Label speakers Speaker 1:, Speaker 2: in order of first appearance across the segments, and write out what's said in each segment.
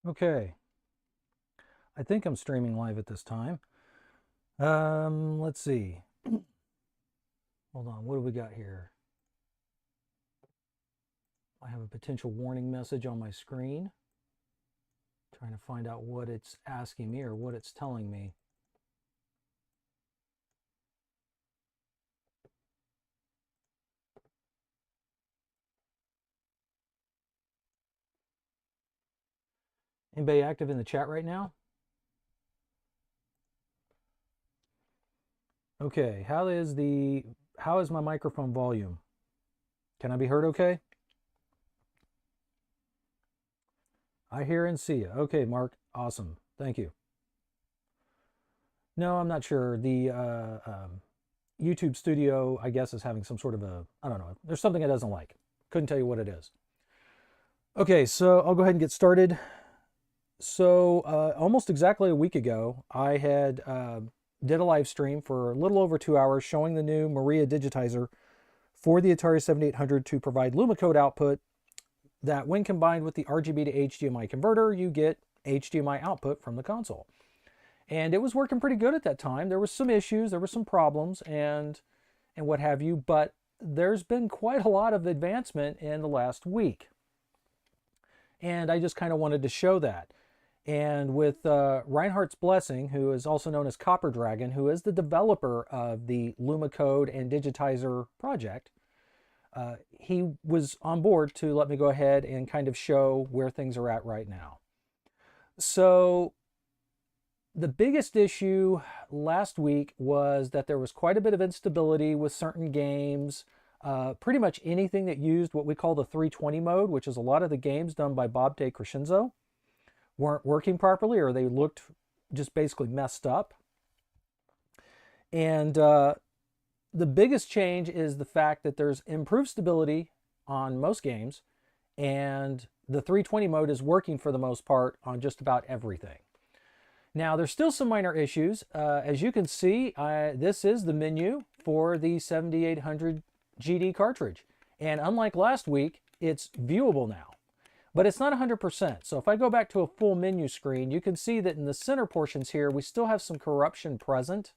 Speaker 1: Okay, I think I'm streaming live at this time. Let's see. Hold on, what do we got here? I have a potential warning message on my screen. Trying to find out what it's asking me or what it's telling me. Anybody active in the chat right now? Okay, how is my microphone volume? Can I be heard okay? I hear and see you. Okay, Mark, awesome. Thank you. No, I'm not sure. The YouTube studio, I guess, is having some sort of I don't know. There's something it doesn't like. Couldn't tell you what it is. Okay, so I'll go ahead and get started. So almost exactly a week ago, I had did a live stream for a little over 2 hours showing the new MARIAdigitizer for the Atari 7800 to provide Lumacode output that when combined with the RGB to HDMI converter, you get HDMI output from the console. And it was working pretty good at that time. There was some issues, there were some problems and what have you, but there's been quite a lot of advancement in the last week. And I just kind of wanted to show that. And with Reinhardt's blessing, who is also known as Copper Dragon, who is the developer of the Lumacode and Digitizer project, he was on board to let me go ahead and kind of show where things are at right now. So the biggest issue last week was that there was quite a bit of instability with certain games. Pretty much anything that used what we call the 320 mode, which is a lot of the games done by Bob DeCrescenzo, weren't working properly, or they looked just basically messed up. And the biggest change is the fact that there's improved stability on most games, and the 320 mode is working for the most part on just about everything. Now, there's still some minor issues. As you can see, this is the menu for the 7800 GD cartridge. And unlike last week, it's viewable now. But it's not 100%. So if I go back to a full menu screen, you can see that in the center portions here, we still have some corruption present.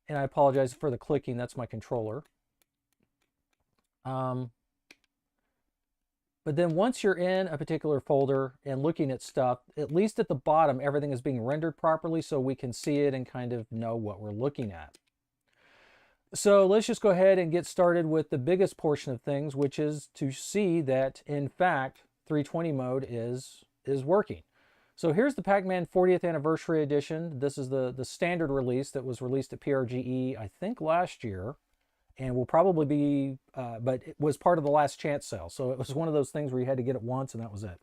Speaker 1: And I apologize for the clicking, that's my controller. But then once you're in a particular folder and looking at stuff, at least at the bottom, everything is being rendered properly so we can see it and kind of know what we're looking at. So let's just go ahead and get started with the biggest portion of things, which is to see that, in fact, 320 mode is working. So here's the Pac-Man 40th Anniversary Edition. This is the standard release that was released at PRGE, I think, last year, and will probably be, but it was part of the last chance sale. So it was one of those things where you had to get it once, and that was it.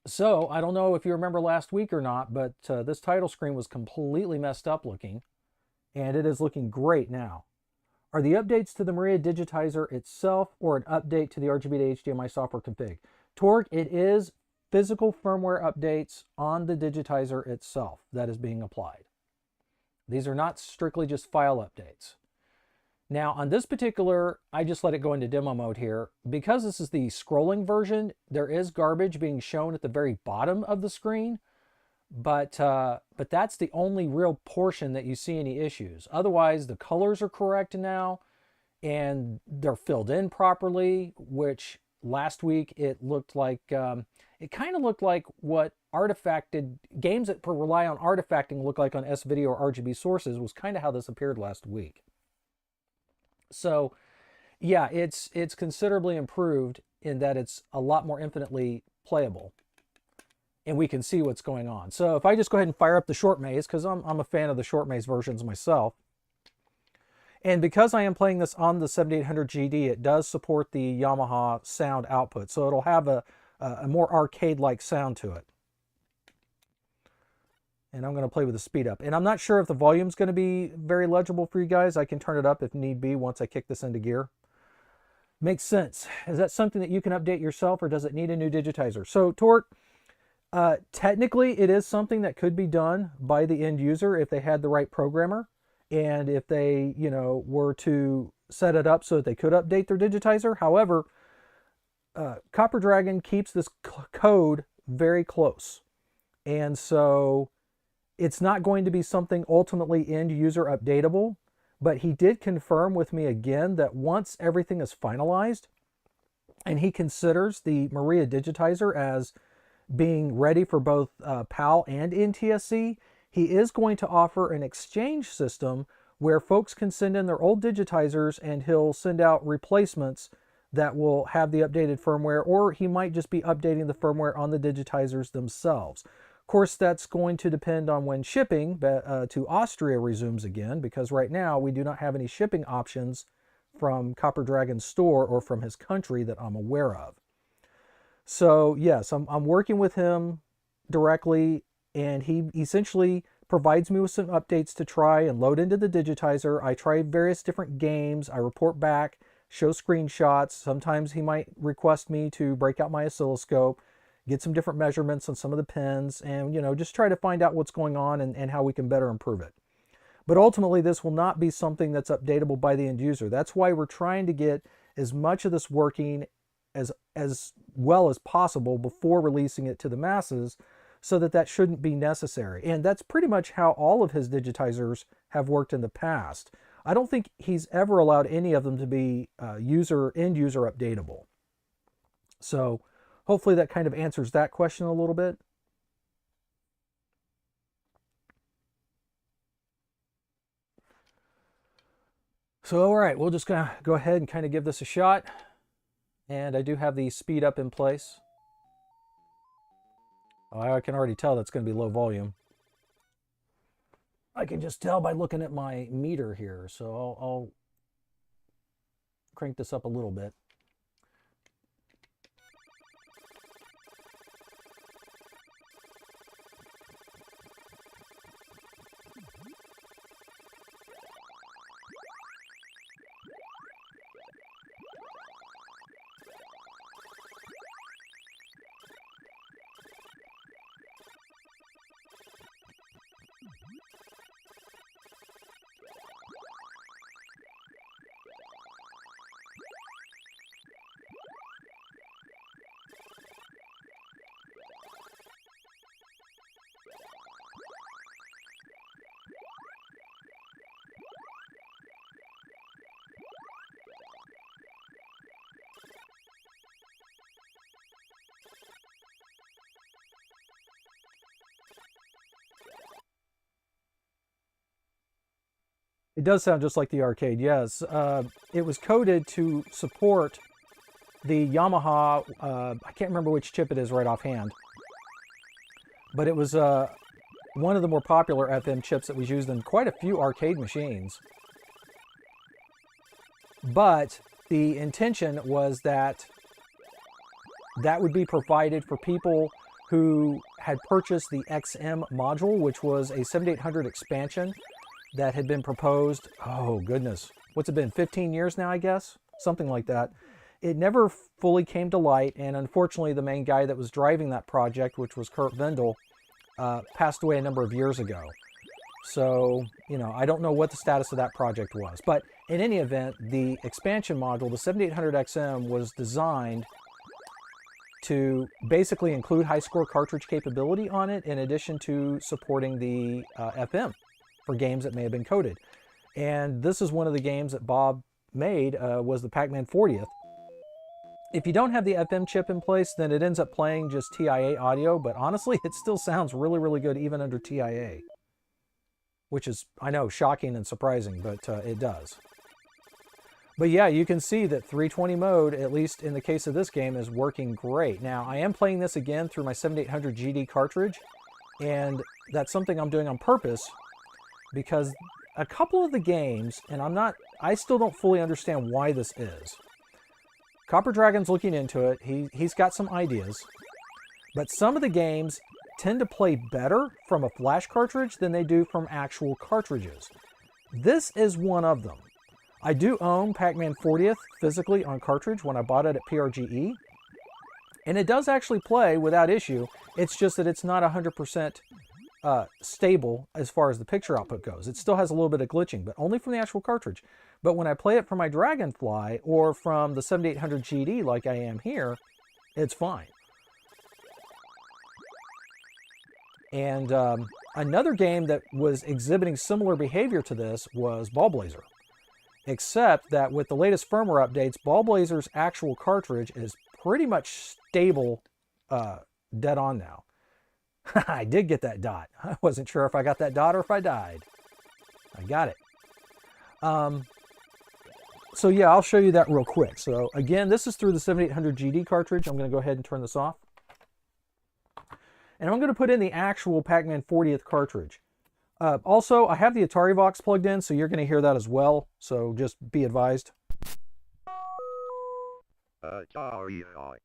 Speaker 1: So I don't know if you remember last week or not, but this title screen was completely messed up looking, and it is looking great now. Are the updates to the MARIAdigitizer itself or an update to the RGB to HDMI software config? Torque, it is physical firmware updates on the digitizer itself that is being applied. These are not strictly just file updates. Now on this particular, I just let it go into demo mode here. Because this is the scrolling version, there is garbage being shown at the very bottom of the screen, but that's the only real portion that you see any issues. Otherwise, the colors are correct now, and they're filled in properly, which last week it looked like, it kind of looked like what artifacted, games that rely on artifacting look like on S-Video or RGB sources was kind of how this appeared last week. So yeah, it's considerably improved in that it's a lot more infinitely playable and we can see what's going on. So if I just go ahead and fire up the short maze, because I'm a fan of the short maze versions myself, and because I am playing this on the 7800 GD, it does support the Yamaha sound output, so it'll have a more arcade-like sound to it. And I'm going to play with the speed up. And I'm not sure if the volume's going to be very legible for you guys. I can turn it up if need be once I kick this into gear. Makes sense. Is that something that you can update yourself, or does it need a new digitizer? So Torque, technically it is something that could be done by the end user if they had the right programmer, and if they, you know, were to set it up so that they could update their digitizer. However, Copper Dragon keeps this code very close, and so it's not going to be something ultimately end user updatable, but he did confirm with me again that once everything is finalized and he considers the MARIAdigitizer as being ready for both PAL and NTSC, he is going to offer an exchange system where folks can send in their old digitizers and he'll send out replacements that will have the updated firmware, or he might just be updating the firmware on the digitizers themselves. Of course, that's going to depend on when shipping to Austria resumes again, because right now we do not have any shipping options from Copper Dragon's store or from his country that I'm aware of. So yes, I'm working with him directly, and he essentially provides me with some updates to try and load into the digitizer. I try various different games. I report back, show screenshots. Sometimes he might request me to break out my oscilloscope, get some different measurements on some of the pins, and, you know, just try to find out what's going on and how we can better improve it. But ultimately, this will not be something that's updatable by the end user. That's why we're trying to get as much of this working as well as possible before releasing it to the masses, so that shouldn't be necessary. And that's pretty much how all of his digitizers have worked in the past. I don't think he's ever allowed any of them to be end user updatable. So hopefully that kind of answers that question a little bit. So all right, we'll just go ahead and kind of give this a shot. And I do have the speed up in place. Oh, I can already tell that's going to be low volume. I can just tell by looking at my meter here. So I'll crank this up a little bit. It does sound just like the arcade, yes. It was coded to support the Yamaha, I can't remember which chip it is right offhand, but it was one of the more popular FM chips that was used in quite a few arcade machines. But the intention was that that would be provided for people who had purchased the XM module, which was a 7800 expansion that had been proposed, oh goodness, what's it been, 15 years now, I guess? Something like that. It never fully came to light, and unfortunately the main guy that was driving that project, which was Kurt Vendel, passed away a number of years ago. So, you know, I don't know what the status of that project was. But in any event, the expansion module, the 7800XM, was designed to basically include high score cartridge capability on it, in addition to supporting the FM for games that may have been coded. And this is one of the games that Bob made, was the Pac-Man 40th. If you don't have the FM chip in place, then it ends up playing just TIA audio, but honestly, it still sounds really, really good even under TIA. Which is, I know, shocking and surprising, but it does. But yeah, you can see that 320 mode, at least in the case of this game, is working great. Now, I am playing this again through my 7800 GD cartridge, and that's something I'm doing on purpose, because a couple of the games, and I still don't fully understand why this is. Copper Dragon's looking into it. He's got some ideas. But some of the games tend to play better from a flash cartridge than they do from actual cartridges. This is one of them. I do own Pac-Man 40th physically on cartridge when I bought it at PRGE. And it does actually play without issue. It's just that it's not 100% stable as far as the picture output goes. It still has a little bit of glitching, but only from the actual cartridge. But when I play it from my Dragonfly or from the 7800 GD like I am here, it's fine. And another game that was exhibiting similar behavior to this was Ballblazer. Except that with the latest firmware updates, Ballblazer's actual cartridge is pretty much stable, dead on now. I did get that dot. I wasn't sure if I got that dot or if I died. I got it. So yeah, I'll show you that real quick. So again, this is through the 7800 GD cartridge. I'm going to go ahead and turn this off. And I'm going to put in the actual Pac-Man 40th cartridge. Also, I have the Atari Vox plugged in, so you're going to hear that as well. So just be advised. Atari Vox.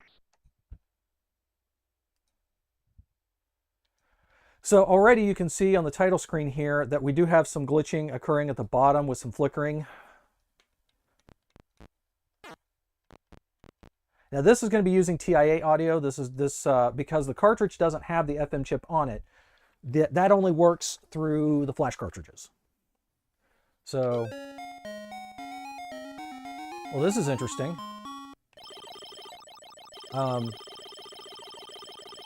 Speaker 1: So already you can see on the title screen here that we do have some glitching occurring at the bottom with some flickering. Now this is going to be using TIA audio. This because the cartridge doesn't have the FM chip on it. That only works through the flash cartridges. So, well, this is interesting.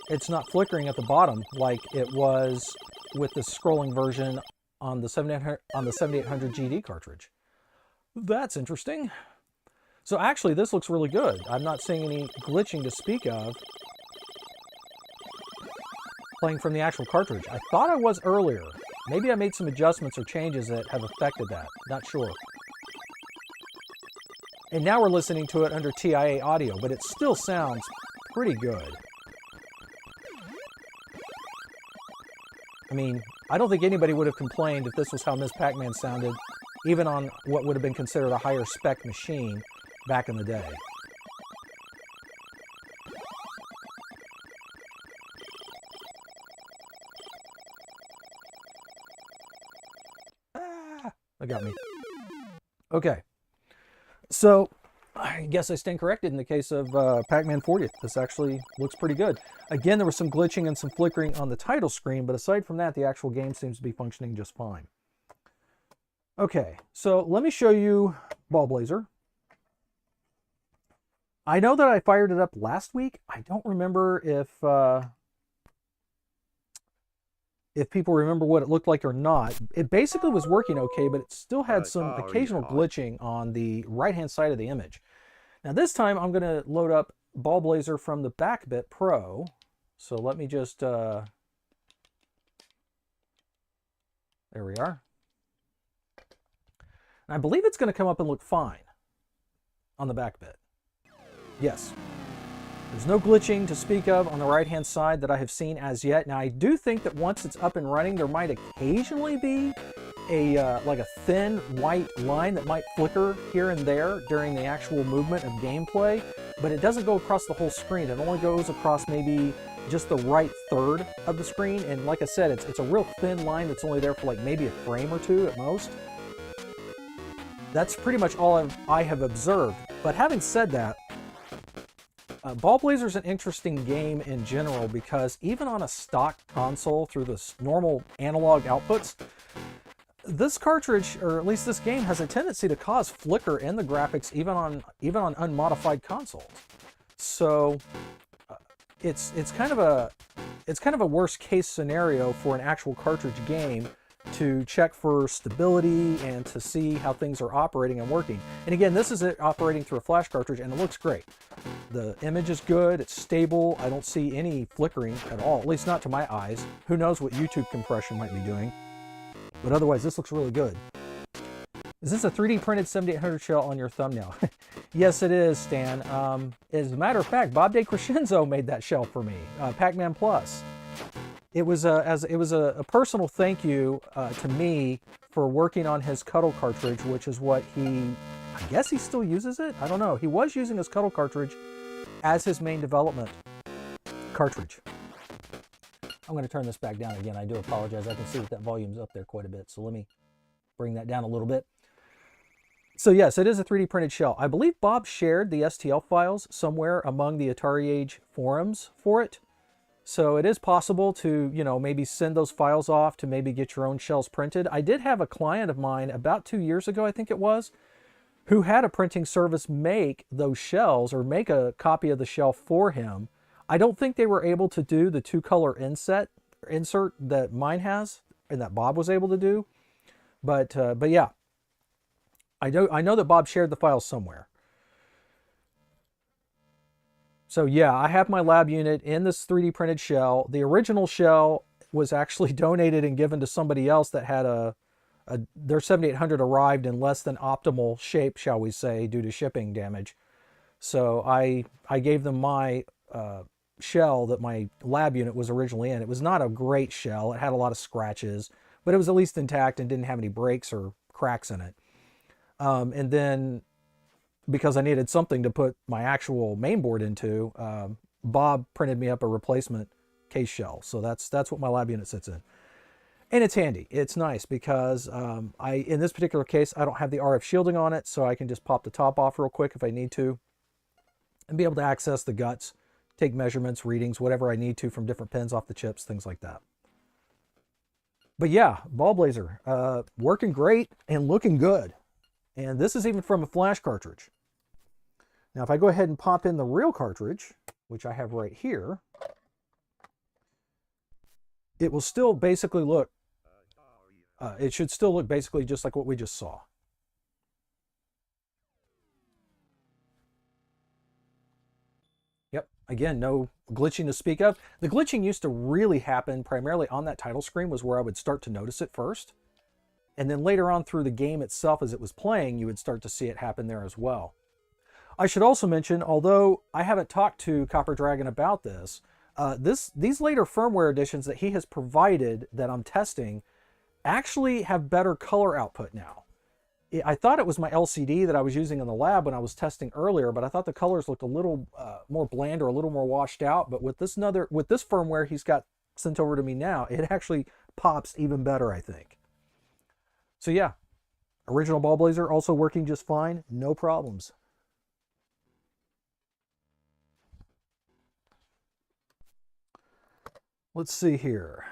Speaker 1: It's not flickering at the bottom like it was with the scrolling version on the 7800 GD cartridge. That's interesting. So actually, this looks really good. I'm not seeing any glitching to speak of playing from the actual cartridge. I thought I was earlier. Maybe I made some adjustments or changes that have affected that. Not sure. And now we're listening to it under TIA audio, but it still sounds pretty good. I mean, I don't think anybody would have complained if this was how Ms. Pac-Man sounded, even on what would have been considered a higher spec machine back in the day. Ah, that got me. Okay. So, I guess I stand corrected in the case of Pac-Man 40th. This actually looks pretty good. Again, there was some glitching and some flickering on the title screen, but aside from that, the actual game seems to be functioning just fine. Okay, so let me show you Ballblazer. I know that I fired it up last week. I don't remember if people remember what it looked like or not. It basically was working okay, but it still had some occasional glitching on the right-hand side of the image. Now this time I'm going to load up Ballblazer from the BackBit Pro. So let me just, there we are. And I believe it's going to come up and look fine on the BackBit. Yes. There's no glitching to speak of on the right-hand side that I have seen as yet. Now, I do think that once it's up and running, there might occasionally be like a thin white line that might flicker here and there during the actual movement of gameplay, but it doesn't go across the whole screen. It only goes across maybe just the right third of the screen, and like I said, it's a real thin line that's only there for like maybe a frame or two at most. That's pretty much all I have observed. But having said that, Ballblazer is an interesting game in general because even on a stock console through the normal analog outputs, this cartridge, or at least this game, has a tendency to cause flicker in the graphics even on unmodified consoles. So it's kind of a worst case scenario for an actual cartridge game to check for stability and to see how things are operating and working. And again, this is it operating through a flash cartridge, and it looks great. The image is good, it's stable, I don't see any flickering at all, at least not to my eyes. Who knows what YouTube compression might be doing, but otherwise this looks really good. Is this a 3D printed 7800 shell on your thumbnail? Yes, it is, Stan. As a matter of fact, Bob DeCrescenzo made that shell for me, Pac-Man Plus. It was a personal thank you to me for working on his Cuddle cartridge, which is what I guess he still uses it? I don't know. He was using his Cuddle cartridge as his main development cartridge. I'm going to turn this back down again. I do apologize. I can see that volume's up there quite a bit, so let me bring that down a little bit. So yes, it is a 3D printed shell. I believe Bob shared the STL files somewhere among the Atari Age forums for it. So it is possible to, maybe send those files off to maybe get your own shells printed. I did have a client of mine about 2 years ago, I think it was, who had a printing service make those shells or make a copy of the shell for him. I don't think they were able to do the two-color insert that mine has and that Bob was able to do. But yeah, I know that Bob shared the files somewhere. So yeah, I have my lab unit in this 3D printed shell. The original shell was actually donated and given to somebody else that had their 7800 arrived in less than optimal shape, shall we say, due to shipping damage. So I gave them my shell that my lab unit was originally in. It was not a great shell. It had a lot of scratches, but it was at least intact and didn't have any breaks or cracks in it. And then, because I needed something to put my actual mainboard into, Bob printed me up a replacement case shell. So that's what my lab unit sits in. And it's handy. It's nice because in this particular case, I don't have the RF shielding on it, so I can just pop the top off real quick if I need to and be able to access the guts, take measurements, readings, whatever I need to from different pins off the chips, things like that. But yeah, Ballblazer, working great and looking good. And this is even from a flash cartridge. Now, if I go ahead and pop in the real cartridge, which I have right here, it will still basically look, it should still look basically just like what we just saw. Yep, again, no glitching to speak of. The glitching used to really happen primarily on that title screen, was where I would start to notice it first. And then later on through the game itself, as it was playing, you would start to see it happen there as well. I should also mention, although I haven't talked to Copper Dragon about this, these later firmware editions that he has provided that I'm testing actually have better color output now. I thought it was my LCD that I was using in the lab when I was testing earlier, but I thought the colors looked a little more bland or a little more washed out. But with this firmware he's got sent over to me now, it actually pops even better, I think. So yeah, original Ballblazer also working just fine, no problems. Let's see here.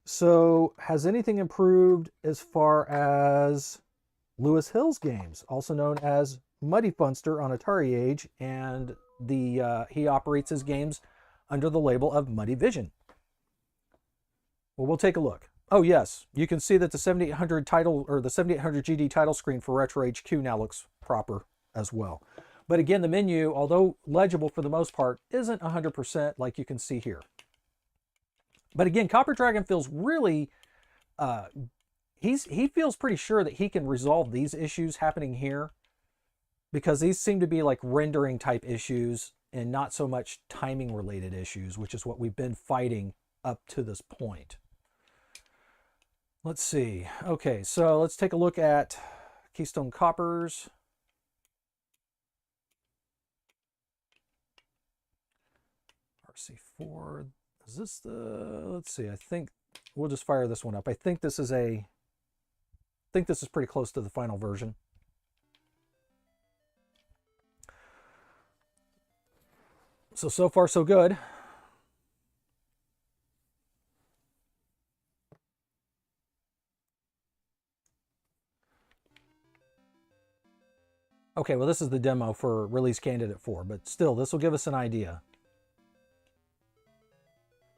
Speaker 1: So has anything improved as far as Lewis Hill's games, also known as Muddy Funster on Atari Age, and he operates his games under the label of Muddy Vision? Well, we'll take a look. Oh yes, you can see that the 7800 title, or the 7800 GD title screen for Retro HQ now looks proper as well. But again, the menu, although legible for the most part, isn't 100% like you can see here. But again, Copper Dragon feels really he feels pretty sure that he can resolve these issues happening here, because these seem to be like rendering type issues and not so much timing related issues, which is what we've been fighting up to this point. Let's see. Okay, so let's take a look at Keystone Koppers. RC4. Is this the, let's see, I think we'll just fire this one up. I think this is pretty close to the final version. So far so good. Okay, well, this is the demo for release candidate 4, but still, this will give us an idea.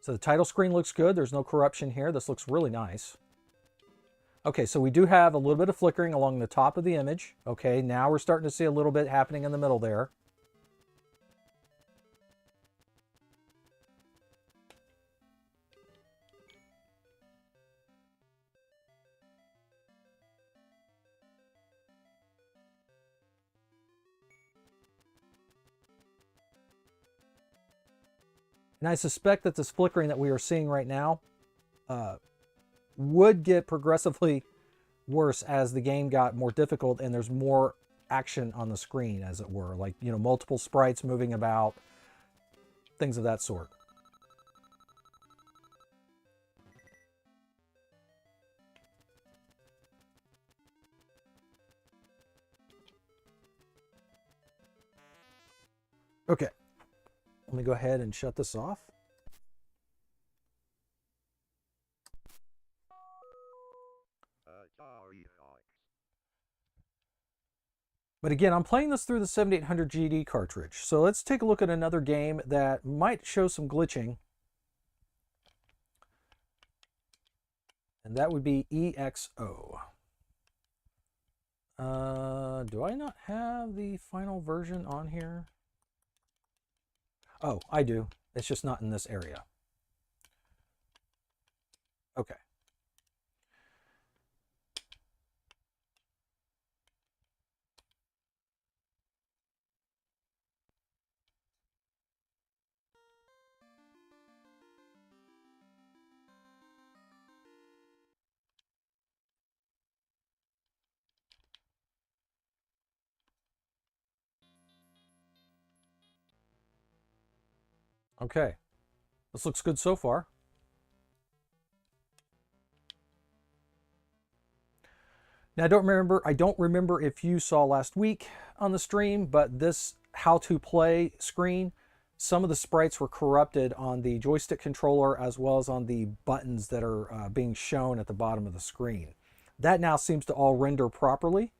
Speaker 1: So the title screen looks good. There's no corruption here. This looks really nice. Okay, so we do have a little bit of flickering along the top of the image. Okay, now we're starting to see a little bit happening in the middle there. And I suspect that this flickering that we are seeing right now would get progressively worse as the game got more difficult and there's more action on the screen, as it were. Like, you know, multiple sprites moving about, things of that sort. Okay. Let me go ahead and shut this off. But again, I'm playing this through the 7800 GD cartridge. So let's take a look at another game that might show some glitching. And that would be E.X.O. Do I not have the final version on here? Oh, I do. It's just not in this area. Okay. Okay. This looks good so far. Now, I don't remember if you saw last week on the stream, but this how to play screen, some of the sprites were corrupted on the joystick controller as well as on the buttons that are being shown at the bottom of the screen. That now seems to all render properly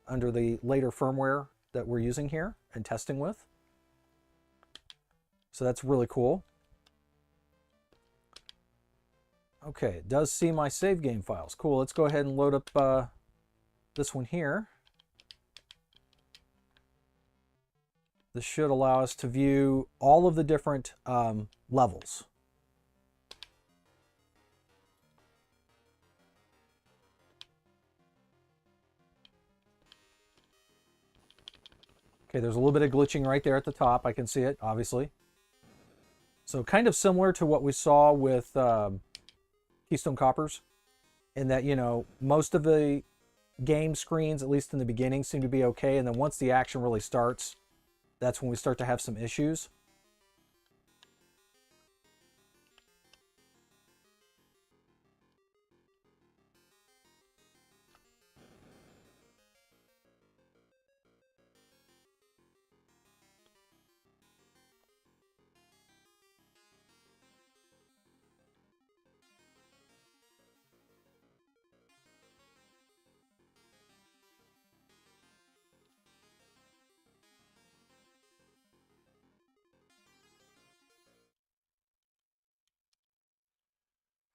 Speaker 1: under the later firmware that we're using here and testing with. So that's really cool. Okay, it does see my save game files. Cool, let's go ahead and load up this one here. This should allow us to view all of the different levels. Okay, there's a little bit of glitching right there at the top. I can see it, obviously. So kind of similar to what we saw with Keystone Koppers, in that, you know, most of the game screens, at least in the beginning, seem to be okay. And then once the action really starts, that's when we start to have some issues.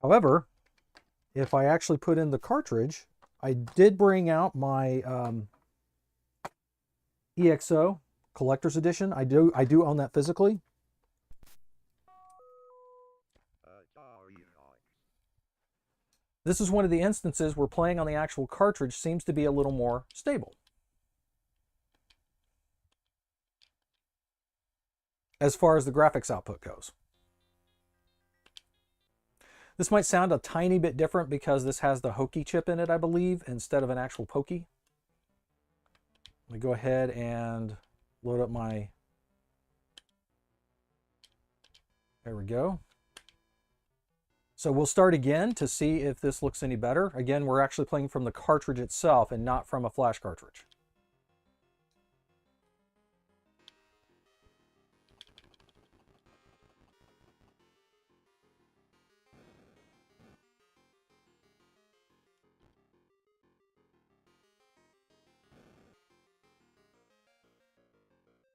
Speaker 1: However, if I actually put in the cartridge, I did bring out my E.X.O collector's edition. I do own that physically. This is one of the instances where playing on the actual cartridge seems to be a little more stable as far as the graphics output goes. This might sound a tiny bit different because this has the Hokey chip in it, I believe, instead of an actual Pokey. Let me go ahead and load up my... There we go. So we'll start again to see if this looks any better. Again, we're actually playing from the cartridge itself and not from a flash cartridge.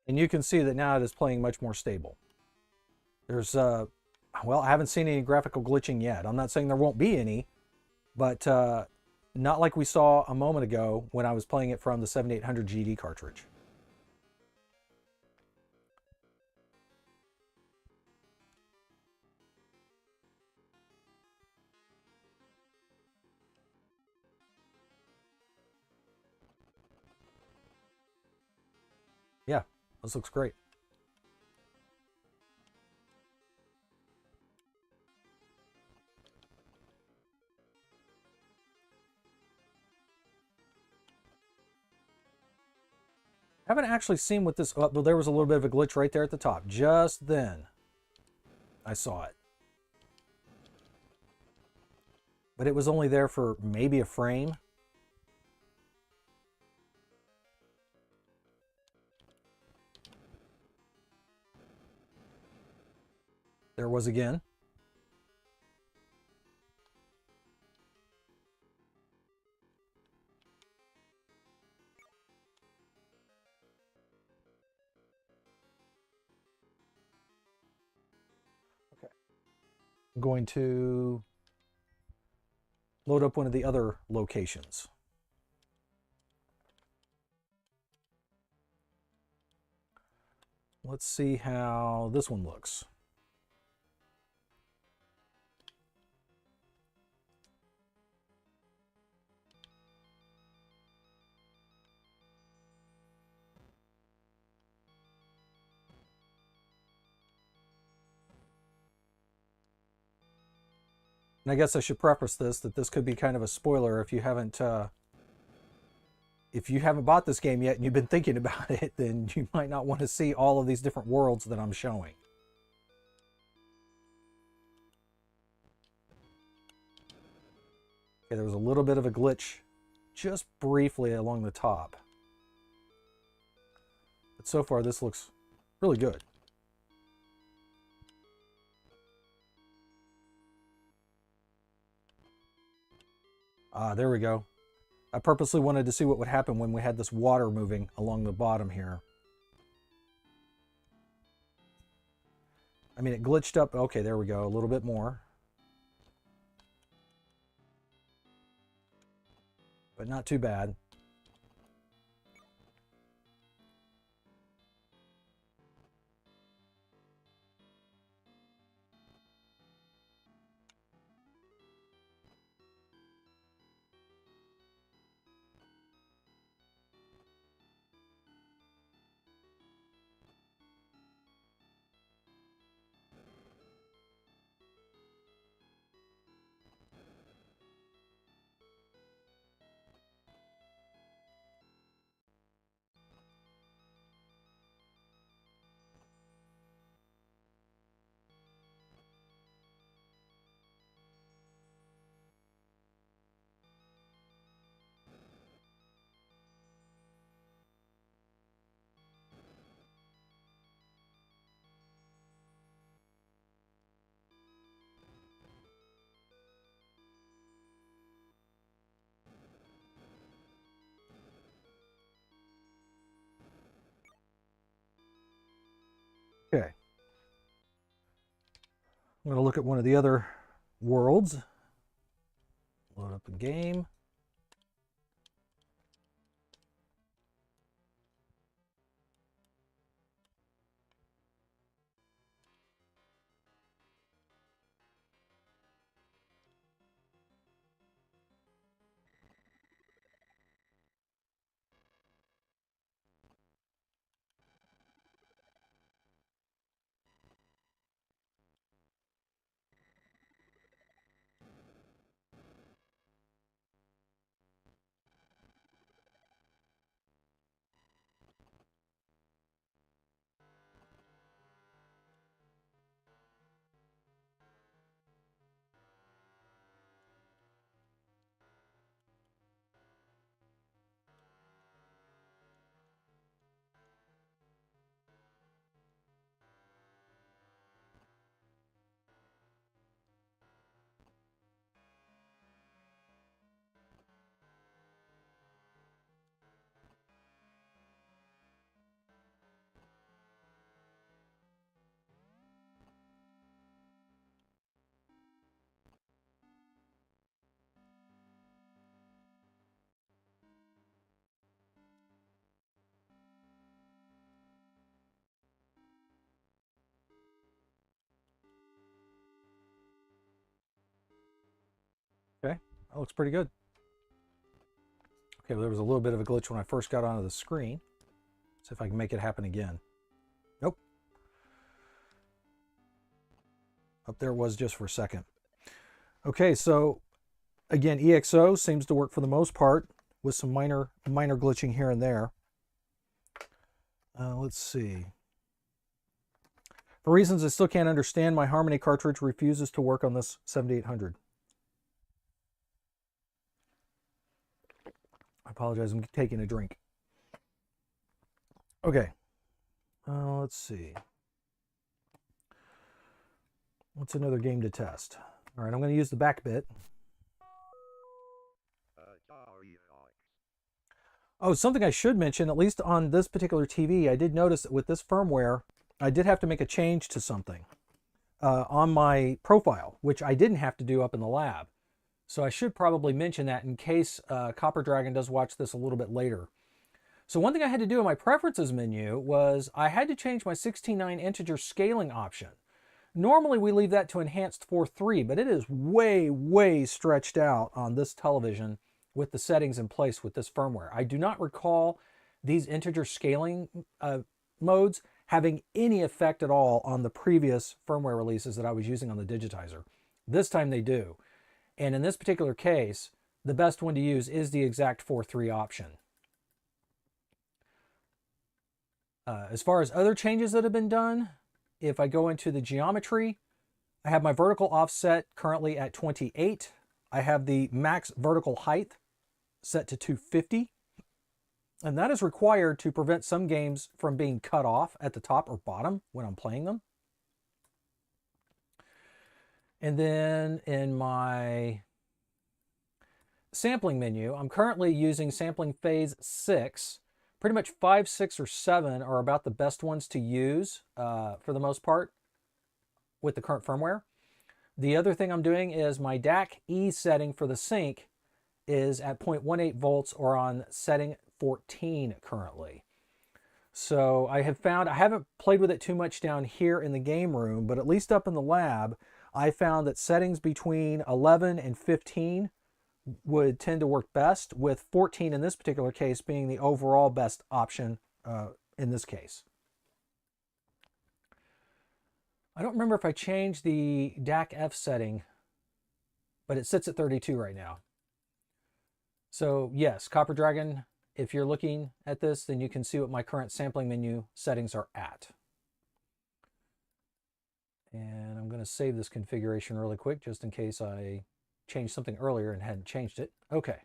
Speaker 1: And you can see that now it is playing much more stable. There's, well, I haven't seen any graphical glitching yet. I'm not saying there won't be any, but not like we saw a moment ago when I was playing it from the 7800 GD cartridge. Yeah, this looks great. I haven't actually seen what this... Well, there was a little bit of a glitch right there at the top. Just then, I saw it. But it was only there for maybe a frame. There was again. Okay. I'm going to load up one of the other locations. Let's see how this one looks. And I guess I should preface this that this could be kind of a spoiler if you haven't bought this game yet and you've been thinking about it, then you might not want to see all of these different worlds that I'm showing. Okay, there was a little bit of a glitch just briefly along the top. But so far this looks really good. There we go. I purposely wanted to see what would happen when we had this water moving along the bottom here. I mean, it glitched up. Okay, there we go. A little bit more. But not too bad. Okay. I'm going to look at one of the other worlds. Load up the game. That looks pretty good. Okay, well, there was a little bit of a glitch when I first got onto the screen. See if I can make it happen again. Nope. Up there it was just for a second. Okay, so again, E.X.O seems to work for the most part with some minor glitching here and there. Let's see. For reasons I still can't understand, my Harmony cartridge refuses to work on this 7800. I apologize, I'm taking a drink. Okay, let's see. What's another game to test? All right, I'm going to use the BackBit. Oh, something I should mention, at least on this particular TV, I did notice that with this firmware, I did have to make a change to something on my profile, which I didn't have to do up in the lab. So I should probably mention that in case Copper Dragon does watch this a little bit later. So one thing I had to do in my preferences menu was I had to change my 16:9 integer scaling option. Normally we leave that to enhanced 4:3, but it is way, way stretched out on this television with the settings in place with this firmware. I do not recall these integer scaling modes having any effect at all on the previous firmware releases that I was using on the digitizer. This time they do. And in this particular case, the best one to use is the exact 4:3 option. As far as other changes that have been done, if I go into the geometry, I have my vertical offset currently at 28. I have the max vertical height set to 250. And that is required to prevent some games from being cut off at the top or bottom when I'm playing them. And then in my sampling menu, I'm currently using sampling phase 6. Pretty much 5, 6, or 7 are about the best ones to use for the most part with the current firmware. The other thing I'm doing is my DAC E setting for the sync is at 0.18 volts or on setting 14 currently. So I have found, I haven't played with it too much down here in the game room, but at least up in the lab, I found that settings between 11 and 15 would tend to work best, with 14 in this particular case being the overall best option in this case. I don't remember if I changed the DAC F setting, but it sits at 32 right now. So yes, Copper Dragon, if you're looking at this, then you can see what my current sampling menu settings are at. And I'm going to save this configuration really quick just in case I changed something earlier and hadn't changed it. Okay.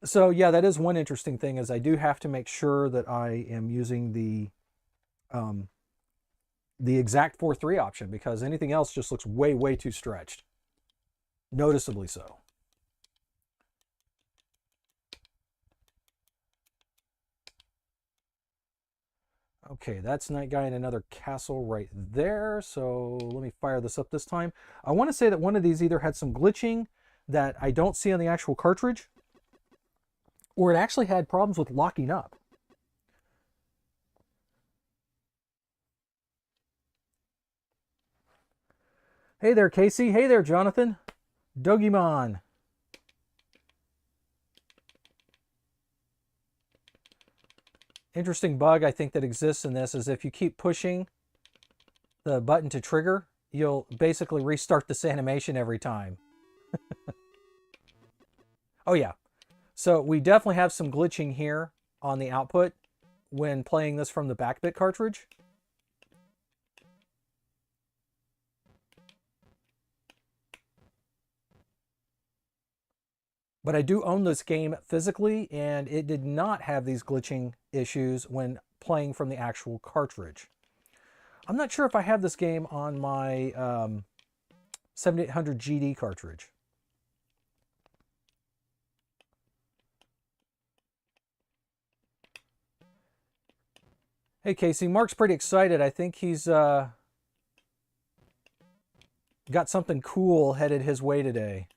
Speaker 1: So yeah, that is one interesting thing, is I do have to make sure that I am using the exact 4:3 option, because anything else just looks way, way too stretched. Noticeably so. Okay, that's Night Guy in another castle right there. So let me fire this up this time. I want to say that one of these either had some glitching that I don't see on the actual cartridge, or it actually had problems with locking up. Hey there, Casey. Hey there, Jonathan. Dogimon. Interesting bug I think that exists in this is if you keep pushing the button to trigger, you'll basically restart this animation every time. Oh yeah. So we definitely have some glitching here on the output when playing this from the BackBit cartridge. But I do own this game physically, and it did not have these glitching issues when playing from the actual cartridge. I'm not sure if I have this game on my 7800 GD cartridge. Hey Casey, Mark's pretty excited. I think he's got something cool headed his way today.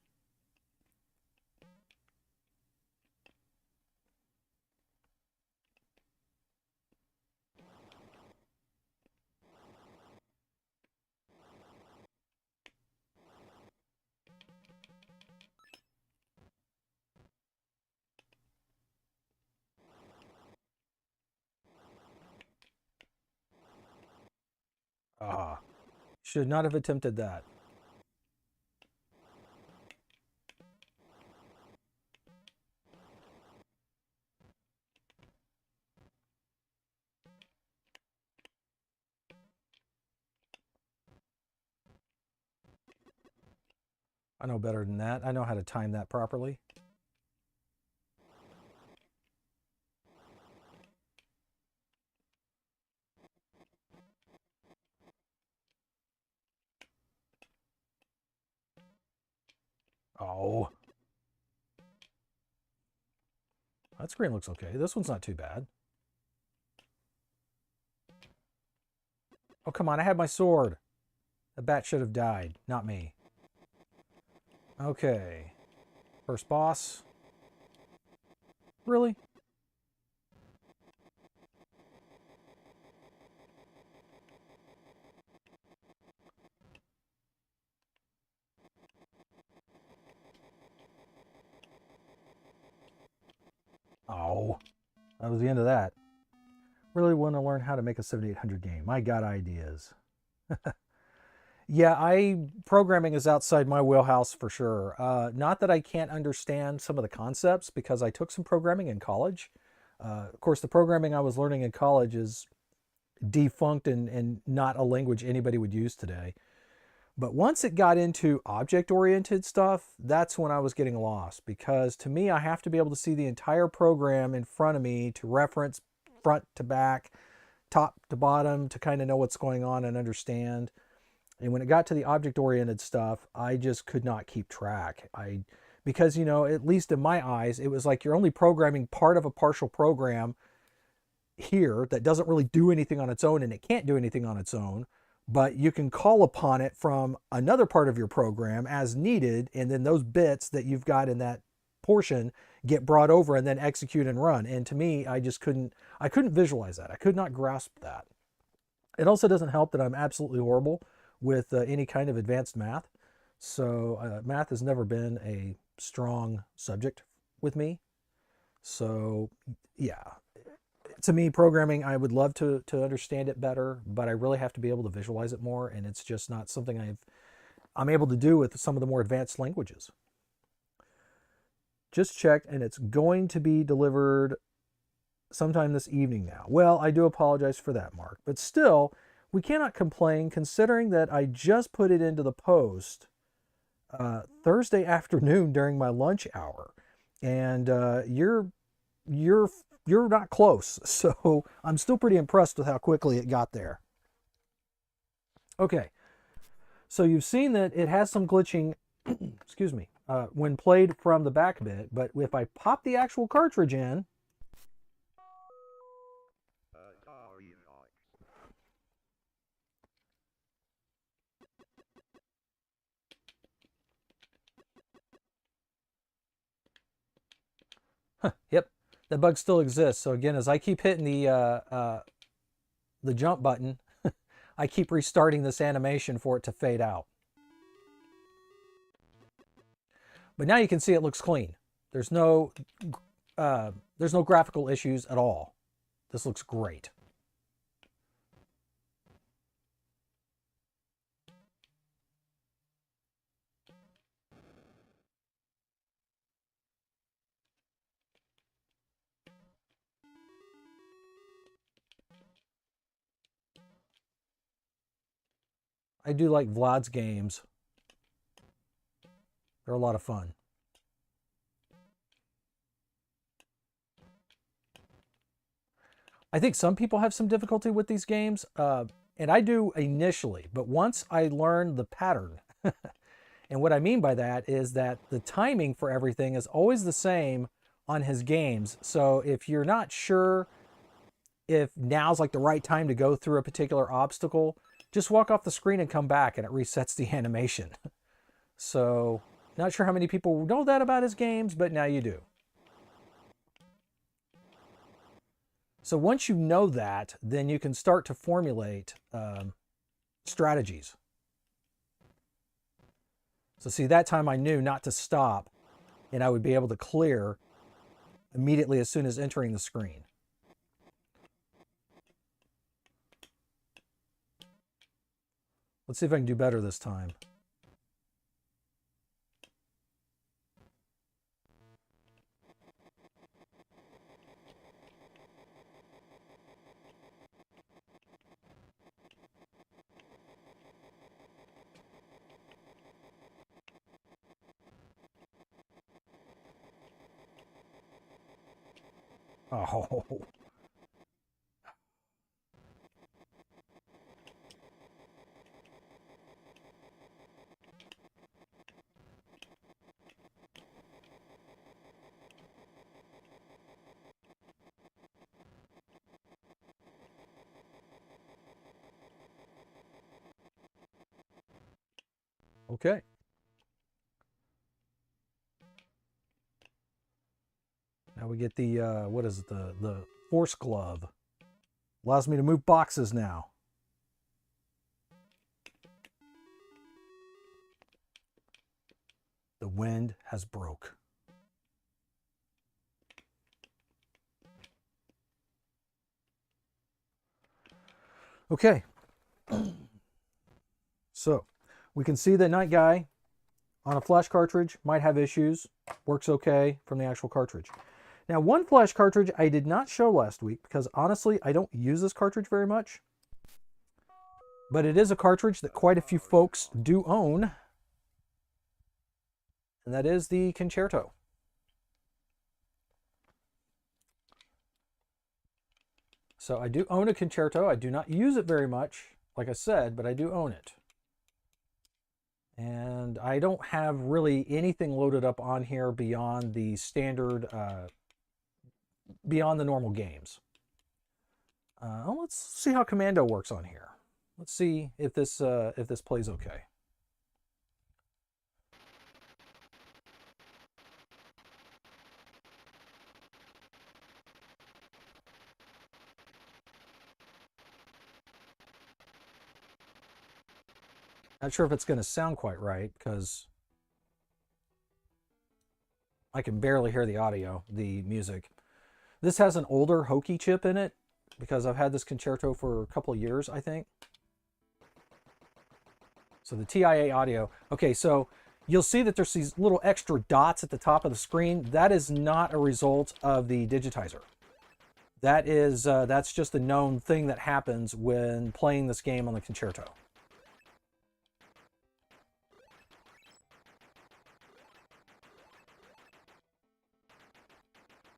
Speaker 1: Should not have attempted that. I know better than that. I know how to time that properly. Oh. That screen looks okay. This one's not too bad. Oh, come on. I had my sword. The bat should have died, not me. Okay. First boss. Really? Oh, that was the end of that. Really want to learn how to make a 7800 game. I got ideas. Yeah, programming is outside my wheelhouse for sure. Not that I can't understand some of the concepts because I took some programming in college. Of course, the programming I was learning in college is defunct and not a language anybody would use today. But once it got into object-oriented stuff, that's when I was getting lost because to me, I have to be able to see the entire program in front of me to reference front to back, top to bottom to kind of know what's going on and understand. And when it got to the object-oriented stuff, I just could not keep track. Because, you know, at least in my eyes, it was like you're only programming part of a partial program here that doesn't really do anything on its own and it can't do anything on its own. But you can call upon it from another part of your program as needed, and then those bits that you've got in that portion get brought over and then execute and run. And to me, I couldn't visualize that. I could not grasp that. It also doesn't help that I'm absolutely horrible with any kind of advanced math. So math has never been a strong subject with me. So yeah, to me, programming, I would love to understand it better, but I really have to be able to visualize it more, and it's just not something I'm able to do with some of the more advanced languages. Just checked, and it's going to be delivered sometime this evening now. Well, I do apologize for that, Mark, but still, we cannot complain considering that I just put it into the post Thursday afternoon during my lunch hour, and you're not close. So I'm still pretty impressed with how quickly it got there. Okay, so you've seen that it has some glitching, excuse me, when played from the BackBit, but if I pop the actual cartridge in, yep, that bug still exists. So again, as I keep hitting the jump button, I keep restarting this animation for it to fade out. But now you can see it looks clean. There's no graphical issues at all. This looks great. I do like Vlad's games. They're a lot of fun. I think some people have some difficulty with these games, and I do initially, but once I learn the pattern, and what I mean by that is that the timing for everything is always the same on his games. So if you're not sure if now's like the right time to go through a particular obstacle, just walk off the screen and come back and it resets the animation. So not sure how many people know that about his games, but now you do. So once you know that, then you can start to formulate strategies. So see, that time I knew not to stop, and I would be able to clear immediately as soon as entering the screen. Well, Let's see if I can do better this time. Oh. Okay. Now we get the, what is it, the force glove. Allows me to move boxes now. The wind has broke. Okay. So we can see that Night Guy on a flash cartridge might have issues. Works okay from the actual cartridge. Now, one flash cartridge I did not show last week because honestly, I don't use this cartridge very much. But it is a cartridge that quite a few folks do own. And that is the Concerto. So I do own a Concerto. I do not use it very much, like I said, but I do own it. And I don't have really anything loaded up on here beyond the standard, beyond the normal games. Let's see how Commando works on here. Let's see if this plays okay. Not sure if it's going to sound quite right because I can barely hear the audio, the music. This has an older Hokey chip in it because I've had this Concerto for a couple of years, I think. So the TIA audio. Okay, so you'll see that there's these little extra dots at the top of the screen. That is not a result of the digitizer. That is, that's just a known thing that happens when playing this game on the Concerto.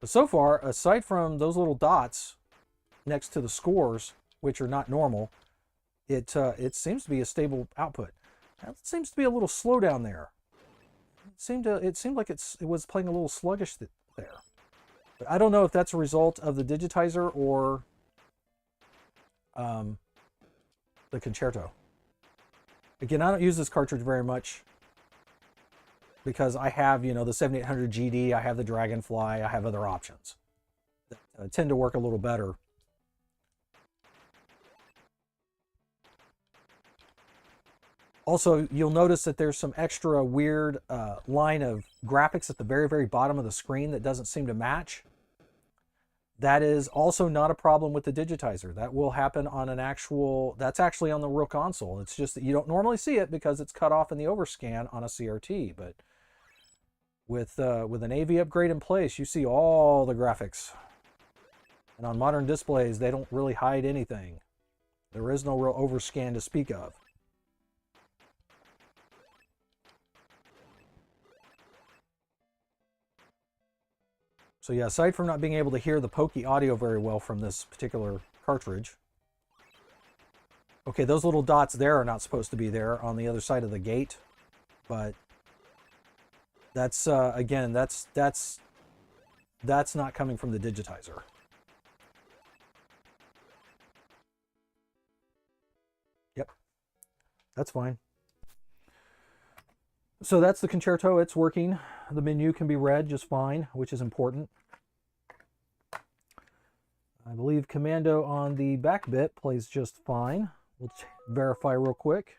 Speaker 1: But so far, aside from those little dots next to the scores, which are not normal, it seems to be a stable output. It seems to be a little slow down there. It seemed like it was playing a little sluggish there. But I don't know if that's a result of the digitizer or the Concerto. Again, I don't use this cartridge very much because I have, you know, the 7800 GD, I have the Dragonfly, I have other options that tend to work a little better. Also, you'll notice that there's some extra weird line of graphics at the very, very bottom of the screen that doesn't seem to match. That is also not a problem with the digitizer. That will happen on an actual, that's actually on the real console. It's just that you don't normally see it because it's cut off in the overscan on a CRT. But with an AV upgrade in place, you see all the graphics. And on modern displays, they don't really hide anything. There is no real overscan to speak of. So yeah, aside from not being able to hear the pokey audio very well from this particular cartridge. Okay, those little dots there are not supposed to be there on the other side of the gate, but that's again, that's not coming from the digitizer. Yep, that's fine. So that's the Concerto, it's working. The menu can be read just fine, which is important. I believe Commando on the BackBit plays just fine. We'll verify real quick.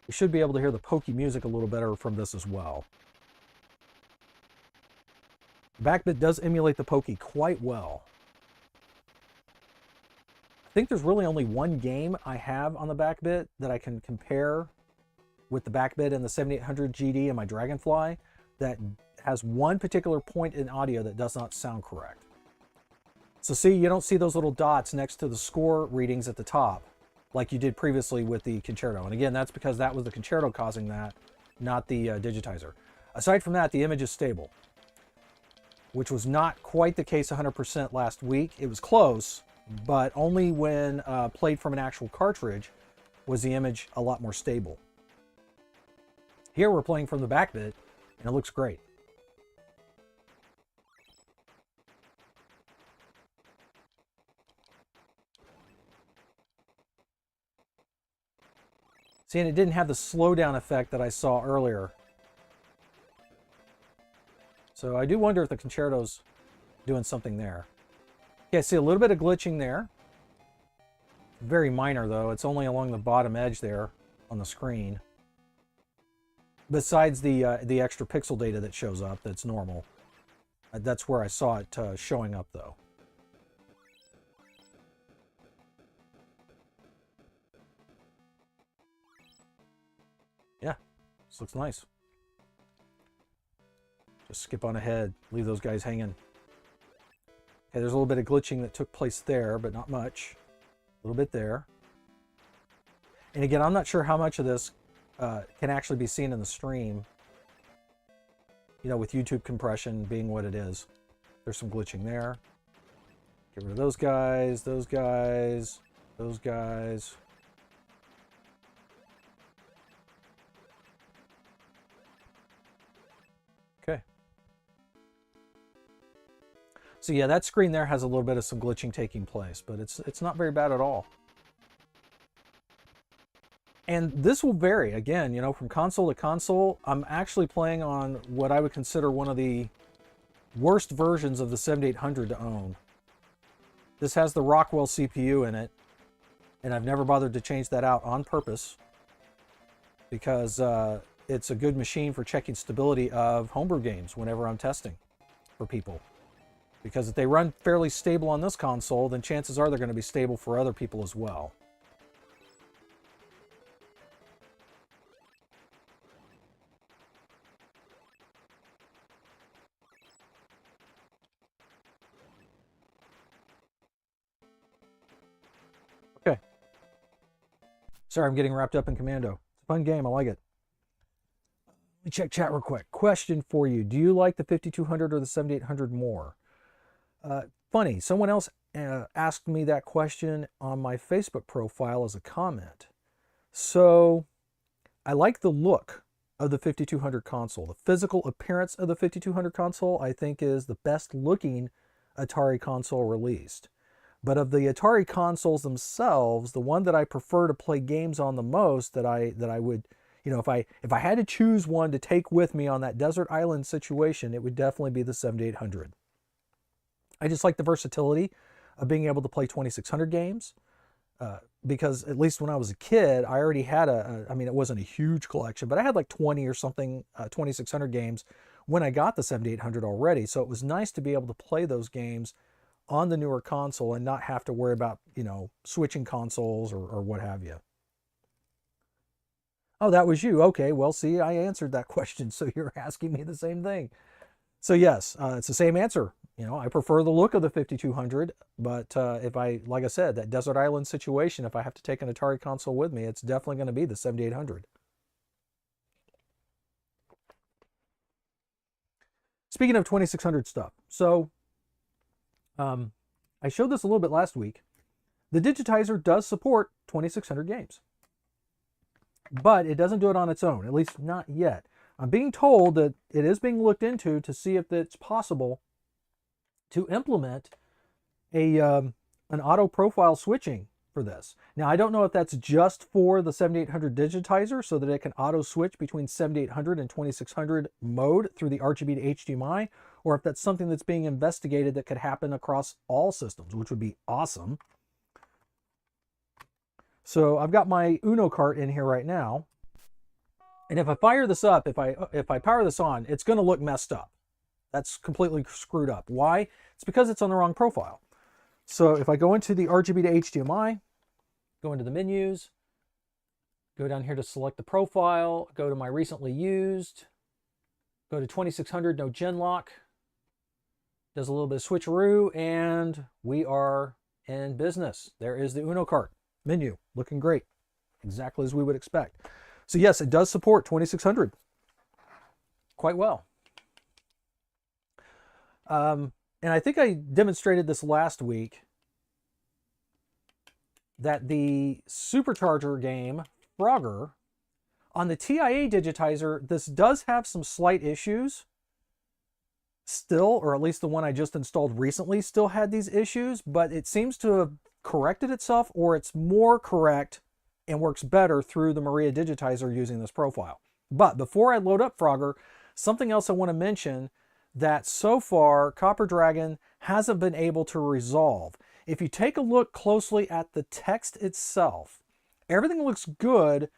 Speaker 1: We should be able to hear the pokey music a little better from this as well. BackBit does emulate the pokey quite well. I think there's really only one game I have on the BackBit that I can compare with the BackBit and the 7800 GD and my Dragonfly that has one particular point in audio that does not sound correct. So see, you don't see those little dots next to the score readings at the top like you did previously with the Concerto. And again, that's because that was the Concerto causing that, not the digitizer. Aside from that, the image is stable, which was not quite the case 100% last week. It was close, but only when played from an actual cartridge was the image a lot more stable. Here we're playing from the BackBit, and it looks great. See, and it didn't have the slowdown effect that I saw earlier. So I do wonder if the Concerto's doing something there. Okay, I see a little bit of glitching there. Very minor though, it's only along the bottom edge there on the screen. Besides the extra pixel data that shows up, that's normal. That's where I saw it showing up though. Yeah, this looks nice. Just skip on ahead, leave those guys hanging. Okay, there's a little bit of glitching that took place there, but not much. A little bit there. And again, I'm not sure how much of this can actually be seen in the stream. You know, with YouTube compression being what it is. There's some glitching there. Get rid of those guys, those guys, those guys. Okay. So yeah, that screen there has a little bit of some glitching taking place, but it's not very bad at all. And this will vary, again, you know, from console to console. I'm actually playing on what I would consider one of the worst versions of the 7800 to own. This has the Rockwell CPU in it, and I've never bothered to change that out on purpose because it's a good machine for checking stability of homebrew games whenever I'm testing for people. Because if they run fairly stable on this console, then chances are they're going to be stable for other people as well. Okay. Sorry, I'm getting wrapped up in Commando. It's a fun game. I like it. Let me check chat real quick. Question for you. Do you like the 5200 or the 7800 more? Funny, someone else asked me that question on my Facebook profile as a comment. So I like the look of the 5200 console. The physical appearance of the 5200 console, I think, is the best looking Atari console released. But of the Atari consoles themselves, the one that I prefer to play games on the most, that I would, you know, if I had to choose one to take with me on that desert island situation, it would definitely be the 7800. I just like the versatility of being able to play 2600 games because at least when I was a kid, I already had I mean, it wasn't a huge collection, but I had like 20 or something 2600 games when I got the 7800 already. So it was nice to be able to play those games on the newer console and not have to worry about, you know, switching consoles or what have you. Oh, that was you. Okay, well, see, I answered that question, so you're asking me the same thing. So yes, it's the same answer. You know, I prefer the look of the 5200, but if I, like I said, that desert island situation, if I have to take an Atari console with me, it's definitely going to be the 7800. Speaking of 2600 stuff, so I showed this a little bit last week. The digitizer does support 2600 games, but it doesn't do it on its own, at least not yet. I'm being told that it is being looked into to see if it's possible to implement an auto profile switching for this. Now, I don't know if that's just for the 7800 digitizer so that it can auto switch between 7800 and 2600 mode through the RGB to HDMI, or if that's something that's being investigated that could happen across all systems, which would be awesome. So I've got my UnoCart in here right now. And if I fire this up, if I power this on, it's going to look messed up. That's completely screwed up. Why? It's because it's on the wrong profile. So if I go into the RGB to HDMI, go into the menus, go down here to select the profile, go to my recently used, go to 2600, no gen lock, does a little bit of switcheroo, and we are in business. There is the UnoCart menu, looking great, exactly as we would expect. So yes, it does support 2600 quite well. And I think I demonstrated this last week, that the supercharger game, Frogger, on the TIA digitizer, this does have some slight issues still, or at least the one I just installed recently still had these issues, but it seems to have corrected itself, or it's more correct and works better through the MARIAdigitizer using this profile. But before I load up Frogger, something else I want to mention that so far Copper Dragon hasn't been able to resolve. If you take a look closely at the text itself, everything looks good